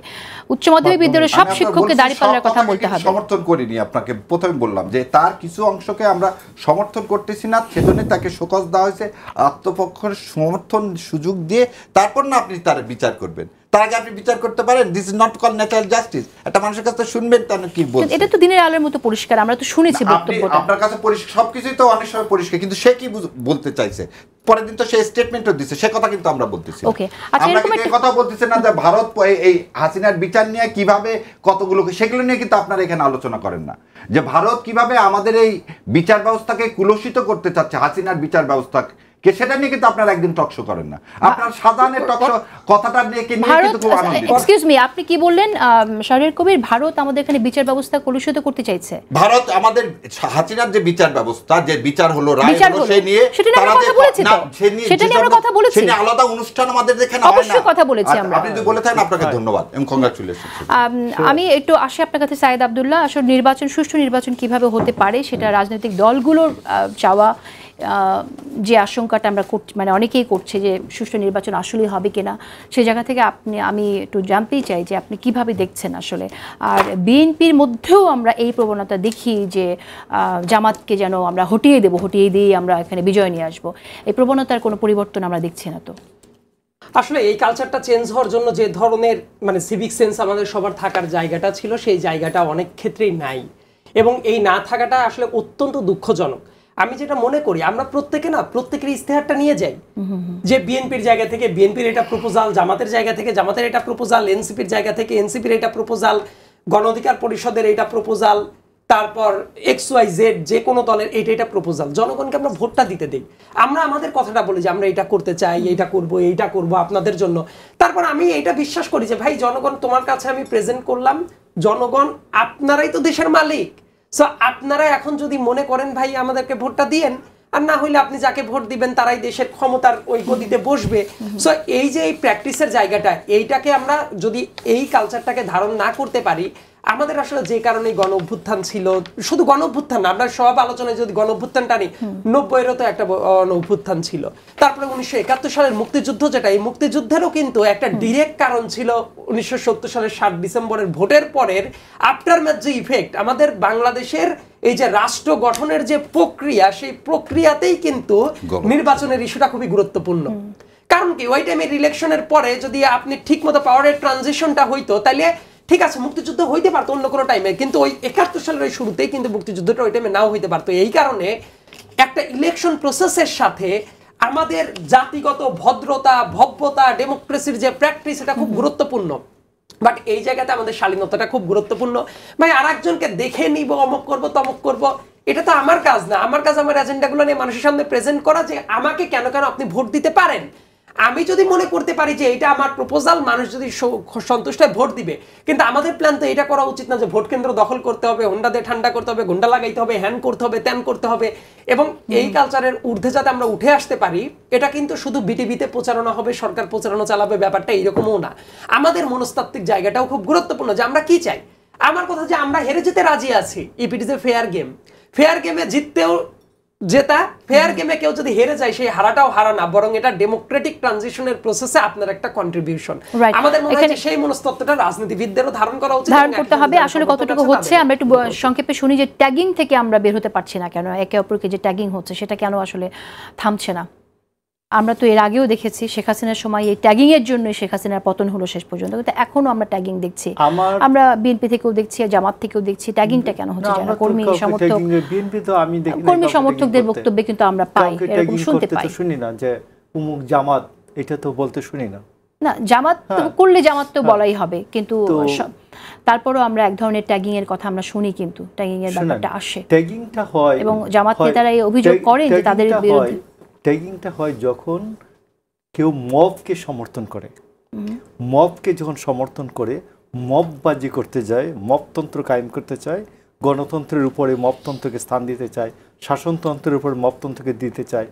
Speaker 1: উচ্চ মাধ্যমিক বিদ্যালয়ের সব শিক্ষককে দাঁড়িপাল্লার কথা বলতে হবে।
Speaker 2: সমর্থন করিনি, আপনাকে প্রথমে বললাম যে তার কিছু অংশকে আমরা সমর্থন করতেছি না, সেজন্য তাকে শোকজ দেওয়া হয়েছে। আত্মপক্ষের সমর্থন সুযোগ দিয়ে তারপর না আপনি তার বিচার করবেন, তার আগে আপনি বিচার করতে পারেন। This is not call natural justice. একটা মানুষের কাছে শুনবেন তার কি বলছে,
Speaker 1: এটা তো দিনের আলোর মতো পরিষ্কার, আমরা তো শুনেছি বক্তব্যটা।
Speaker 2: আপনার কাছে পরিষ্কার, সবকিছুই তো অনেক সময় পরিষ্কার, কিন্তু সে কি বলতে চাইছে পরের দিন তো সে স্টেটমেন্টও দিচ্ছে, সে কথা কিন্তু আমরা বলতেছি।
Speaker 1: ওকে, আচ্ছা,
Speaker 2: আমরা কিন্তু এই কথা বলতেছি না যে ভারত এই হাসিনার বিচার নিয়ে কিভাবে কতগুলোকে, সেগুলো নিয়ে কিন্তু আপনারা এখানে আলোচনা করেন না যে ভারত কিভাবে আমাদের এই বিচার ব্যবস্থাকে কুলসিত করতে চাচ্ছে, হাসিনার বিচার ব্যবস্থাকে, সেটা নিয়ে কিন্তু আপনারা একদিন টকশো করেন না। আপনার সাধারণের টকশো কথাটা নিয়ে কিন্তু খুব আনন্দিত।
Speaker 1: এক্সকিউজ মি, আপনি কি বললেন শাহরিয়ার কবির? ভারত আমাদের এখানে বিচার ব্যবস্থা কলুষিত করতে চাইছে?
Speaker 2: ভারত আমাদের হাসিনার যে বিচার ব্যবস্থা, যে বিচার হলো, রায় হলো, সেই নিয়ে আলাদা অনুষ্ঠান আমাদের যেখানে হয় না,
Speaker 1: অবশ্যই কথা বলেছি আমরা।
Speaker 2: আপনি যদি বলে থাকেন আপনাকে ধন্যবাদ এবং কংগ্রাচুলেশন।
Speaker 1: আমি একটু আসি আপনার কাছে সাইদ আব্দুল্লাহ। আসলে নির্বাচন, সুষ্ঠু নির্বাচন কিভাবে হতে পারে সেটা রাজনৈতিক দলগুলোর চাওয়া, যে আশঙ্কাটা আমরা মানে অনেকেই করছে যে সুষ্ঠু নির্বাচন আসলেই হবে কিনা, সেই জায়গা থেকে আমি একটু জানতেই চাই যে আপনি কিভাবে দেখছেন আসলে। আর বিএনপির মধ্যেও আমরা এই প্রবণতা দেখি যে জামাতকে যেন আমরা হটিয়ে দিয়ে আমরা এখানে বিজয় নিয়ে আসবো, এই প্রবণতার কোনো পরিবর্তন আমরা দেখছি না। তো
Speaker 3: আসলে এই কালচারটা চেঞ্জ হওয়ার জন্য যে ধরনের মানে সিভিক সেন্স আমাদের সবার থাকার জায়গাটা ছিল, সেই জায়গাটা অনেক ক্ষেত্রেই নাই, এবং এই না থাকাটা আসলে অত্যন্ত দুঃখজনক। আমি যেটা মনে করি, আমরা প্রত্যেকের ইস্তেহারটা নিয়ে যাই যে বিএনপির জায়গা থেকে বিএনপির এটা প্রপোজাল, জামাতের জায়গা থেকে জামাতের এটা প্রপোজাল, এনসিপির জায়গা থেকে এনসিপির এটা প্রপোজাল, গণ অধিকার পরিষদের এটা প্রপোজাল, তারপর XYZ যে কোনো দলের এটা প্রপোজাল। জনগণকে আমরা ভোটটা দিতে দিই, আমরা আমাদের কথাটা বলি যে আমরা এটা করতে চাই, এইটা করব আপনাদের জন্য। তারপর আমি এটা বিশ্বাস করি যে ভাই জনগণ তোমার কাছে আমি প্রেজেন্ট করলাম, জনগণ আপনারাই তো দেশের মালিক। সো আপনারা এখন যদি মনে করেন ভাই আমাদেরকে ভোটটা দিয়েন, আর না হইলে আপনি যাকে ভোট দিবেন তারাই দেশের ক্ষমতার ওই গদিতে বসবে। সো এই যে এই প্র্যাকটিসের জায়গাটা, এইটাকে আমরা যদি এই কালচারটাকে ধারণ না করতে পারি, আমাদের আসলে যে কারণে গণ অভ্যুত্থান ছিল, শুধু গণ অভ্যুত্থান না, আমরা সব আলোচনায় যদি গণ অভ্যুত্থানটা নিই, 90-এরও তো একটা গণ অভ্যুত্থান ছিল, তারপরে 1971 সালের মুক্তিযুদ্ধ, যেটা এই মুক্তিযুদ্ধেরও কিন্তু একটা ডিরেক্ট কারণ ছিল 1970 সালের 7 ডিসেম্বরের ভোটের পরের আফটারম্যাথ যে ইফেক্ট, আমাদের বাংলাদেশের এই যে রাষ্ট্র গঠনের যে প্রক্রিয়া, সেই প্রক্রিয়াতেই কিন্তু নির্বাচনের ইস্যুটা খুবই গুরুত্বপূর্ণ। কারণ কি, ওই টাইমের ইলেকশনের পরে যদি আপনি ঠিক মতো পাওয়ারের ট্রানজিশনটা হইতো, তাহলে ঠিক আছে মুক্তিযুদ্ধ হইতে পারতো অন্য কোনো টাইমে, কিন্তু ওই 71 সালের শুরুতেই কিন্তু মুক্তিযুদ্ধটা ওই টাইমে নাও হইতে পারতো। এই কারণে একটা ইলেকশন প্রসেসের সাথে আমাদের জাতিগত ভদ্রতা, ভব্যতা, ডেমোক্রেসির যে প্র্যাকটিস, এটা খুব গুরুত্বপূর্ণ। বাট এই জায়গাতে আমাদের শালীনতাটা খুব গুরুত্বপূর্ণ। ভাই আর একজনকে দেখে নিব, অমুক করবো তমুক করবো, এটা তো আমার কাজ না। আমার কাজ আমার এজেন্ডাগুলো নিয়ে মানুষের সামনে প্রেজেন্ট করা, যে আমাকে কেন আপনি ভোট দিতে পারেন। আমি যদি মনে করতে পারি যে এটা আমার প্রপোজাল, মানুষ যদি সন্তুষ্ট হয় ভোট দিবে, কিন্তু আমাদের প্ল্যান তো এটা করা উচিত না যে ভোট কেন্দ্র দখল করতে হবে, হোন্ডা দিয়ে ঠান্ডা করতে হবে, গুন্ডা লাগাইতে হবে, হ্যান করতে হবে, ত্যান করতে হবে। এবং এই কালচারের ঊর্ধ্বে যাতে আমরা উঠে আসতে পারি, এটা কিন্তু শুধু বিটিভিতে প্রচারণা হবে, সরকার প্রচারণা চালাবে, ব্যাপারটা এরকমও না। আমাদের মনস্তাত্ত্বিক জায়গাটাও খুব গুরুত্বপূর্ণ, যে আমরা কি চাই। আমার কথা যে আমরা হেরে যেতে রাজি আছি, if it is a fair game. Fair গেমে জিততেও জেতা, ফেয়ার গেমে কেউ যদি হেরে যায় সেই হারাটাও হারা না, বরং এটা ডেমোক্রেটিক ট্রানজিশনের প্রসেসে আপনার একটা কন্ট্রিবিউশন। আমাদের মনে হয় যে সেই মনস্তত্ত্বটা রাজনীতিবিদদেরও ধারণ করা উচিত,
Speaker 1: ধারণ করতে হবে। আসলে কতটুকু হচ্ছে আমরা একটু সংক্ষেপে শুনি, যে ট্যাগিং থেকে আমরা বের হতে পারছি না কেন, একে অপরকে যে ট্যাগিং হচ্ছে সেটা কেন আসলে থামছে না। আমরা তো এর আগেও দেখেছি শেখ হাসিনার সময় এই ট্যাগিং এর জন্য শেখ হাসিনার পতন হলো শেষ পর্যন্ত, কিন্তু এখনো আমরা ট্যাগিং দেখছি। আমরা বিএনপি থেকেও দেখছি, জামাত থেকেও দেখছি। ট্যাগিংটা কেন হচ্ছে? যেন কর্মী সমর্থক,
Speaker 4: বিএনপি তো আমি দেখি
Speaker 1: কর্মী সমর্থকদের বক্তব্যে কিন্তু আমরা পাই, এরকম শুনতে পাই।
Speaker 4: শুনি না যে উমুক জামাত, এটা তো বলতে শুনি না।
Speaker 1: না জামাত করলে জামাত তো বলাই হবে, কিন্তু তারপরও আমরা এক ধরনের ট্যাগিং এর কথা আমরা শুনি, কিন্তু ট্যাগিং এর ব্যাপারটা আসে,
Speaker 4: ট্যাগিংটা হয়
Speaker 1: এবং জামাত নেতারা এই অভিযোগ করেন যে তাদের বিরুদ্ধে
Speaker 4: ট্যাগিংটা হয় যখন কেউ মবকে সমর্থন করে, মবকে যখন সমর্থন করে মববাজি করতে যায়, মবতন্ত্র কায়েম করতে চায়, গণতন্ত্রের উপরে মবতন্ত্রকে স্থান দিতে চায়, শাসনতন্ত্রের উপরে মবতন্ত্রকে দিতে চায়,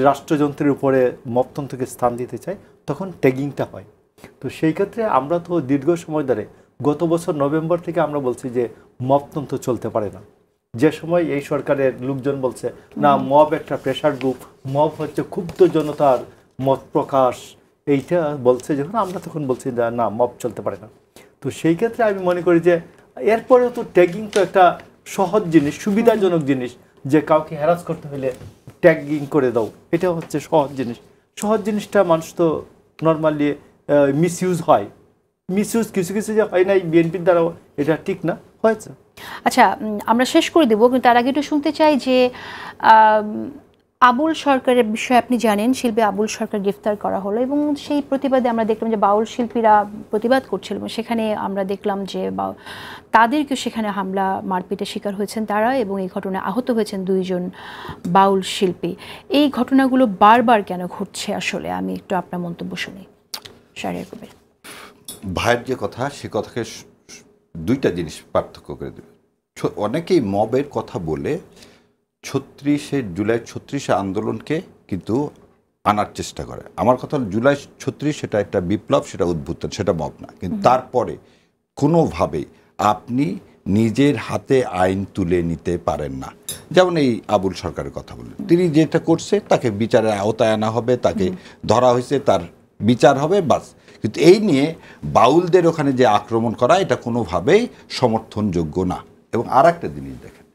Speaker 4: রাষ্ট্রযন্ত্রের উপরে মবতন্ত্রকে স্থান দিতে চায়, তখন ট্যাগিংটা হয়। তো সেই ক্ষেত্রে আমরা তো দীর্ঘ সময় ধরে গত বছর নভেম্বর থেকে আমরা বলছি যে মবতন্ত্র চলতে পারে না। যে সময় এই সরকারের লোকজন বলছে না মব একটা প্রেশার গ্রুপ, মব হচ্ছে ক্ষুব্ধ জনতার মত প্রকাশ, এইটা বলছে যখন, আমরা তখন বলছি না মব চলতে পারে না। তো সেই ক্ষেত্রে আমি মনে করি যে এরপরেও তো ট্যাগিং তো একটা সহজ জিনিস, সুবিধাজনক জিনিস, যে কাউকে হ্যারাস করতে হলে ট্যাগিং করে দাও, এটা হচ্ছে সহজ জিনিস। সহজ জিনিসটা মানুষ তো নর্মালি মিসইউজ হয়, মিসইউজ কিছু কিছু যে হয় নাই বিএনপির দ্বারা, এটা ঠিক না, হয়েছে।
Speaker 1: আচ্ছা, আমরা শেষ করে দেবো, কিন্তু তার আগে একটু শুনতে চাই যে আবুল সরকারের বিষয়ে আপনি জানেন, শিল্পী আবুল সরকার গ্রেফতার করা হলো এবং সেই প্রতিবাদে আমরা দেখলাম যে বাউল শিল্পীরা প্রতিবাদ করছিল এবং সেখানে আমরা দেখলাম যে তাদেরকে সেখানে হামলা মারপিটের শিকার হয়েছেন তারা, এবং এই ঘটনায় আহত হয়েছেন 2 জন বাউল শিল্পী। এই ঘটনাগুলো বারবার কেন ঘটছে আসলে, আমি একটু আপনার মন্তব্য শুনি। শাহরিয়ার কবির
Speaker 2: ভাইয়ের যে কথা, সে কথাকে 2টা জিনিস পার্থক্য করে দেবে। অনেকেই মবের কথা বলে 36শে জুলাই 36শে আন্দোলনকে কিন্তু আনার চেষ্টা করে। আমার কথা হলো জুলাই 36 সেটা একটা বিপ্লব, সেটা উদ্ভুত্থান, সেটা মব না। কিন্তু তারপরে কোনোভাবেই আপনি নিজের হাতে আইন তুলে নিতে পারেন না। যেমন এই আবুল সরকারের কথা বললেন, তিনি যেটা করছে তাকে বিচারের আওতায় আনা হবে, তাকে ধরা হয়েছে, তার বিচার হবে, বাস। কিন্তু এই নিয়ে বাউলদের ওখানে যে আক্রমণ করা, এটা কোনোভাবেই সমর্থনযোগ্য না। এবং আর একটা জিনিস দেখেন,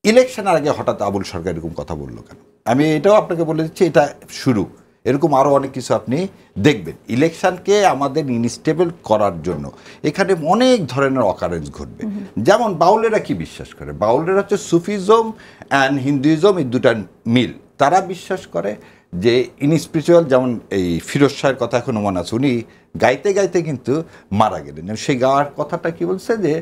Speaker 2: ইলেকশনের আগে হঠাৎ আবুল সরকার এরকম কথা বললো কেন? আমি এটাও আপনাকে বলে দিচ্ছি, এটা শুরু, এরকম আরও অনেক কিছু আপনি দেখবেন। ইলেকশনকে আমাদের ইনস্টেবল করার জন্য এখানে অনেক ধরনের অকারেন্স ঘটবে। যেমন বাউলেরা কি বিশ্বাস করে, বাউলেরা হচ্ছে সুফিজম অ্যান্ড হিন্দুইজম, এই দুটা মিল। তারা বিশ্বাস করে যে ইনস্পিরিচুয়াল, যেমন এই ফিরোজ শাহের কথা এখনো মনে আছে, উনি গাইতে গাইতে কিন্তু মারা গেলেন। সেই গাওয়ার কথাটা কি বলছে যে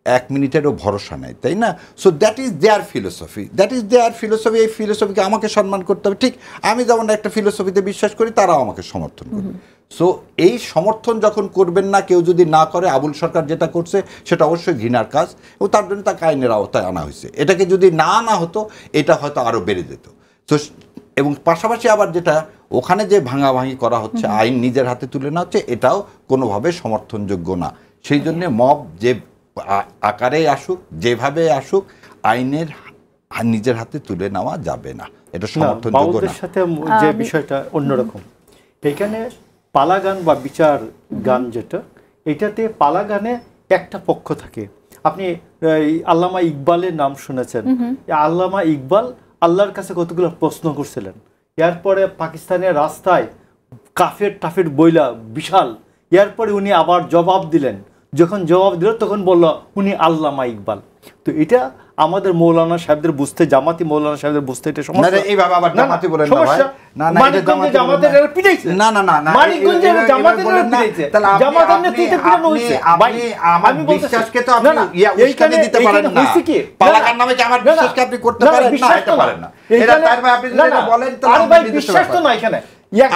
Speaker 2: 1 মিনিটেরও ভরসা নাই, তাই না? So that is their philosophy, that is their philosophy. এই ফিলোসফিকে আমাকে সম্মান করতে হবে, ঠিক আমি যেমন একটা ফিলোসফিতে বিশ্বাস করি, তারাও আমাকে সমর্থন করবে। সো এই সমর্থন যখন করবেন না, কেউ যদি না করে, আবুল সরকার যেটা করছে সেটা অবশ্যই ঘৃণার কাজ, এবং তার জন্য তাকে আইনের আওতায় আনা হয়েছে। এটাকে যদি না আনা হতো, এটা হয়তো আরও বেড়ে যেত। তো এবং পাশাপাশি আবার যেটা ওখানে যে ভাঙাভাঙি করা হচ্ছে, আইন নিজের হাতে তুলে নেওয়া হচ্ছে, এটাও কোনোভাবে সমর্থনযোগ্য না। সেই জন্য মব যে আকারে আসুক, যেভাবে আসুক, আইনের নিজের হাতে তুলে নেওয়া যাবে না, এটা সমর্থনযোগ্য না।
Speaker 4: সাথে যে বিষয়টা অন্যরকম, এখানে পালা গান বা বিচার গান যেটা, এটাতে পালা গানে একটা পক্ষ থাকে। আপনি আল্লামা ইকবালের নাম শুনেছেন, আল্লামা ইকবাল আল্লাহর কাছে কতগুলো প্রশ্ন করছিলেন, এরপরে পাকিস্তানের রাস্তায় কাফের টাফের বইলা বিশাল, এরপরে উনি আবার জবাব দিলেন, যখন জবাব দিল তখন বলল উনি আল্লামা ইকবাল। তো এটা আমাদের মৌলানা সাহেবদের বুঝতে, জামাতি মৌলানা সাহেবদের বুঝতে এটা সমস্যা।
Speaker 2: এইভাবে আবার জামাতি বলেন না ভাই, না না,
Speaker 4: মানিকগঞ্জে জামাতের এর পিটাইছে,
Speaker 2: না না না না,
Speaker 4: মানিকগঞ্জে জামাতের এর পিটাইছে, জামাতের নেতৃত্বে পিটানো হইছে।
Speaker 2: আপনি আমার বিশ্বাসকে তো আপনি উস্কানি দিতে পারেন না, পালাকার নামে কি আমার বিশ্বাসকে আপনি করতে পারেন না? এটা পারেন না। এটা তার ভাই আপনি যদি বলেন তাহলে
Speaker 4: ভাই বিশ্বাস তো না এখানে।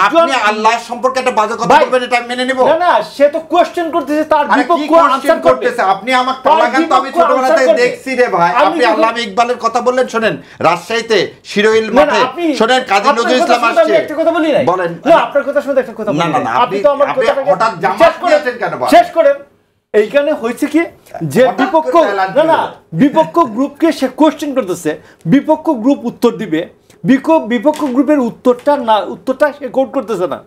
Speaker 2: আপনি আল্লাহ সম্পর্কে একটা বাজে কথা বলবেন, এটা আমি মেনে নিব
Speaker 4: না? না, সে তো কোশ্চেন করতেছে, তার বিপক্ষে আনসার করতেছে।
Speaker 2: আপনি আমার পালাগান তো আমি ছোটবেলা থেকে দেখছি রে ভাই। আপনি আল্লামা ইকবালের কথা বললেন, শুনেন রাজশাহীতে শিরোইল মাঠে, শুনেন কাজী নজরুল ইসলাম আসছে,
Speaker 4: একটা কথা বলি নাই,
Speaker 2: বলেন
Speaker 4: না আপনার কথা শুনে একটা কথা বলি
Speaker 2: না না,
Speaker 4: আপনি তো আমার কথাটাকে
Speaker 2: হঠাৎ জামাত নিয়েছেন কেন?
Speaker 4: শেষ করেন। এইখানে হয়েছে কি যে বিপক্ষ, না না, বিপক্ষ গ্রুপকে সে কোশ্চেন করতেছে, বিপক্ষ গ্রুপ উত্তর দিবে, বিপক্ষ গ্রুপের উত্তরটা সে কোট করতেছে না,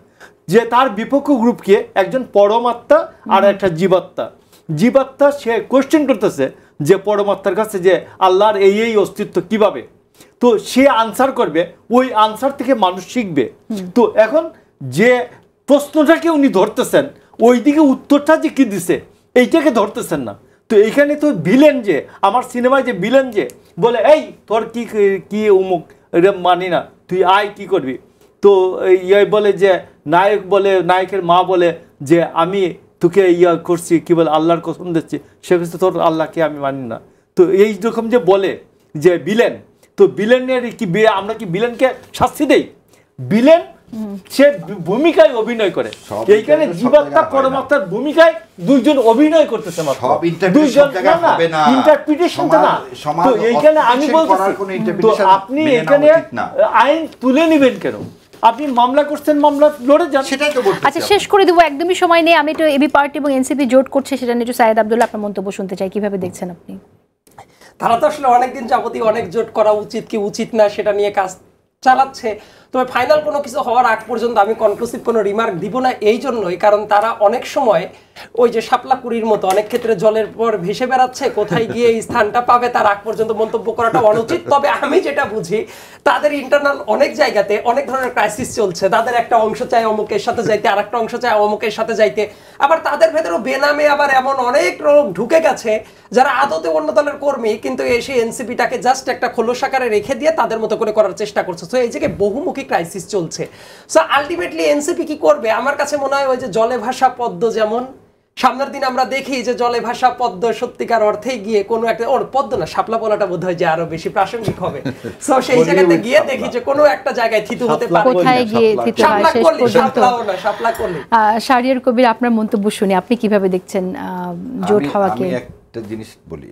Speaker 4: যে তার বিপক্ষ গ্রুপকে একজন পরমাত্মা আর একটা জীবাত্মা সে কোশ্চেন করতেছে যে পরমাত্মার কাছে যে আল্লাহর এই অস্তিত্ব কিভাবে, তো সে আনসার করবে, ওই আনসার থেকে মানুষ শিখবে। তো এখন যে প্রশ্নটাকে উনি ধরতেছেন, ওইদিকে উত্তরটা যে কি দিছে এইটাকে ধরতেছেন না। তো এইখানে তো ভিলেন, যে আমার সিনেমায় যে ভিলেন যে বলে এই তোর কি অমুক, এটা মানি না, তুই আয় কি করবি, তো বলে যে নায়কের মা বলে যে আমি তোকে করছি, কি বলে আল্লাহর কসম দিচ্ছি, সে বলছে তোর আল্লাহকে আমি মানি না। তো এই রকম যে বলে যে বিলেন, তো বিলেনের কি আমরা কি বিলেনকে শাস্তি দেই? বিলেন সে ভূমিকায় অভিনয় করে, এইখানে জীবাত্মা পরমাত্মার ভূমিকায় দুইজন অভিনয় করতেছে মাত্র, দুইজন না ইন্টারপ্রিটেশনটা না। তো এইখানে আমি বলতেছি তো আপনি এখানে আইন তুলে নেবেন কেন? আপনি মামলা করছেন, মামলা লড়ে যান।
Speaker 2: সেটাই তো বলতে
Speaker 1: আচ্ছা, শেষ করে দেবো, একদমই সময় নেই। আমি একটু এবি পার্টি এবং এনসিপি জোট করছে সেটা নিয়ে একটু সাইয়েদ আব্দুল্লাহ আপনার মন্তব্য শুনতে চাই, কিভাবে দেখছেন আপনি?
Speaker 3: তারা তো আসলে অনেকদিন যাবতীয় অনেক জোট করা উচিত কি উচিত না সেটা নিয়ে কাজ চালাচ্ছে। তবে ফাইনাল কোনো কিছু হওয়ার আগ পর্যন্ত আমি কনক্লুসিভ কোনো রিমার্ক দিব না, এই জন্যই কারণ তারা অনেক সময় ওই যে শাপলাকুড়ির মতো অনেক ক্ষেত্রে জলের পর ভেসে বেড়াচ্ছে, কোথায় গিয়ে এই স্থানটা পাবে তার আগ পর্যন্ত মন্তব্য করাটা অনুচিত। তবে আমি যেটা বুঝি তাদের ইন্টারনাল অনেক জায়গাতে অনেক ধরনের ক্রাইসিস চলছে, তাদের একটা অংশ চায় অমুকের সাথে যাইতে, আর একটা অংশ চায় অমুকের সাথে যাইতে, আবার তাদের ভেতরেও বেনামে আবার এমন অনেক লোক ঢুকে গেছে যারা আদতে অন্য দলের কর্মী, কিন্তু এসে এনসিপিটাকে জাস্ট একটা খোলস আকারে রেখে দিয়ে তাদের মতো করে করার চেষ্টা করছে। সো এই জায়গায় বহুমুখী ক্রাইসিস চলছে। সো আলটিমেটলি এনসিপি কি করবে? আমার কাছে মনে হয় ওই যে জলে ভাষা পদ্ম, যেমন সামনের দিন আমরা দেখি যে জলে ভাষা পদ্ম সত্যিকার অর্থে গিয়ে কোনো একটা পদ্ম না শাপলা বলাটা বোধ হয় যে আরো বেশি প্রাসঙ্গিক হবে। সো সেই জায়গাতে গিয়ে দেখি যে কোনো একটা জায়গায় থিতু হতে পারে,
Speaker 1: কোথায় গিয়ে থিতু হয় শেষ পর্যন্ত। শাহরিয়ার কবির, আপনার মন্তব্য শুনে আপনি কিভাবে দেখছেন জোট হওয়াকে?
Speaker 2: আমি একটা জিনিস বলি,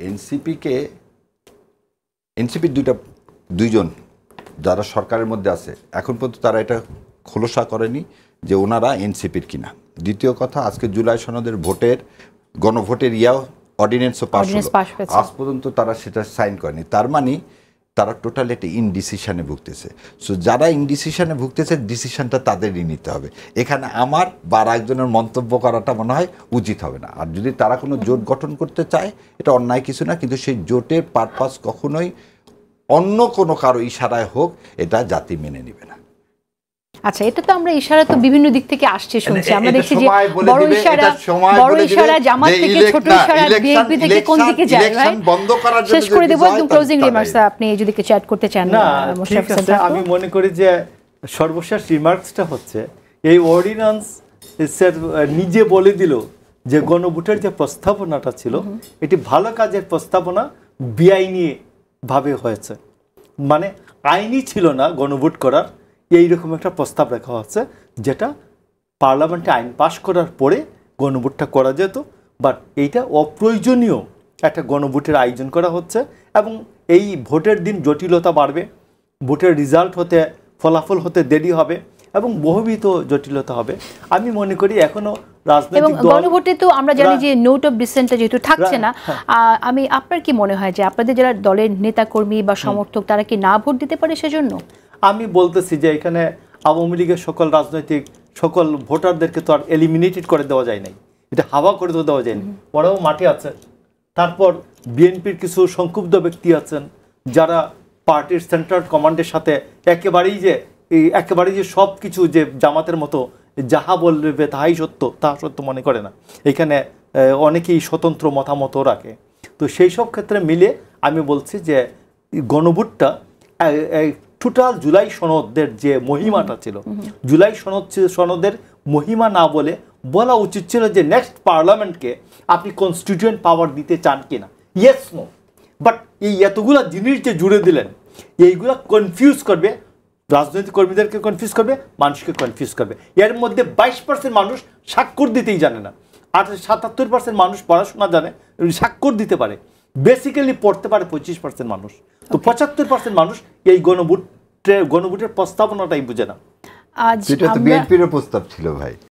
Speaker 2: এনসিপির দুইজন যারা সরকারের মধ্যে আছে এখন পর্যন্ত তারা এটা খোলসা করেনি যে ওনারা এনসিপির কিনা। দ্বিতীয় কথা, আজকে জুলাই সনদের গণভোটের অর্ডিন্যান্সও পাস হলো, আজ পর্যন্ত তারা সেটা সাইন করেনি। তার মানে তারা টোটাল একটা ইনডিসিশনে ভুগতেছে। সো যারা ইনডিসিশনে ভুগতেছে ডিসিশনটা তাদেরই নিতে হবে। এখানে আমার বা একজনের মন্তব্য করাটা মনে হয় উচিত হবে না। আর যদি তারা কোনো জোট গঠন করতে চায় এটা অন্যায় কিছু না, কিন্তু সেই জোটের পারপাস কখনোই অন্য কোনো কারো ইশারায় হোক এটা জাতি মেনে নেবে না।
Speaker 1: আচ্ছা, এটা তো আমরা ইশারা তো বিভিন্ন দিক থেকে আসছে শুনছি, আমরা দেখছি যে বড় ইশারা জামাত থেকে, ছোট ইশারা বিএনপি থেকে কোন দিকে যায় ভাই? শেষ করে দেব, একদম ক্লোজিং রিমার্কস আপনি যদি কিছু অ্যাড করতে চান।
Speaker 4: না, ঠিক আছে, আমি মনে করি যে সর্বশেষ রিমার্কসটা হচ্ছে এই অর্ডিন্যান্স নিজে বলে দিল যে গণভোটের যে প্রস্তাবনাটা ছিল এটি ভালো কাজের প্রস্তাবনা, বেআইনি ভাবে হয়েছে, মানে আইনি ছিল না গণভোট করার, এইরকম একটা প্রস্তাব রাখা হচ্ছে যেটা পার্লামেন্টে আইন পাশ করার পরে গণভোটটা করা যেত। বাট এইটা অপ্রয়োজনীয় একটা গণভোটের আয়োজন করা হচ্ছে এবং এই ভোটের দিন জটিলতা বাড়বে, ভোটের রেজাল্ট হতে, ফলাফল হতে দেরি হবে এবং বহুবিধ জটিলতা হবে। আমি মনে করি এখনো রাজনৈতিক দল,
Speaker 1: গণভোটে তো আমরা জানি যে নোট অফ ডিসেন্টটা যেহেতু থাকছে না, আমি আপনার কি মনে হয় যে আপনাদের যারা দলের নেতাকর্মী বা সমর্থক তারা কি না ভোট দিতে পারে? সেজন্য
Speaker 4: আমি বলতেছি যে এখানে আওয়ামী লীগের সকল ভোটারদেরকে তো আর এলিমিনেটেড করে দেওয়া যায় নাই, এটা হাওয়া করে তো দেওয়া যায়নি, ওরাও মাঠে আছে। তারপর বিএনপির কিছু সংক্ষুব্ধ ব্যক্তি আছেন যারা পার্টির সেন্ট্রাল কমান্ডের সাথে একেবারেই যে সব কিছু যে জামাতের মতো যাহা বলবে তাহাই সত্য, তাহা সত্য মনে করে না, এখানে অনেকেই স্বতন্ত্র মতামতও রাখে। তো সেই সব ক্ষেত্রে মিলে আমি বলছি যে গণভোটটা টোটাল জুলাই সনদের যে মহিমাটা ছিল, জুলাই সনদের মহিমা না বলা উচিত ছিল যে নেক্সট পার্লামেন্টকে আপনি কনস্টিটিউয়েন্ট পাওয়ার দিতে চান কিনা, ইয়েস নো। বাট এই এতগুলা জিনিস যে জুড়ে দিলেন, এইগুলা কনফিউজ করবে, রাজনৈতিক কর্মীদেরকে কনফিউজ করবে, মানুষকে কনফিউজ করবে। এর মধ্যে 22% মানুষ স্বাক্ষর দিতেই জানে না, আর 77% মানুষ পড়াশোনা জানে, স্বাক্ষর দিতে পারে, বেসিক্যালি পড়তে পারে 25% মানুষ। তো 75% মানুষ এই গণভোটের প্রস্তাবনাটাই বুঝে না।
Speaker 2: সেটা তো বিএনপির প্রস্তাব ছিল ভাই।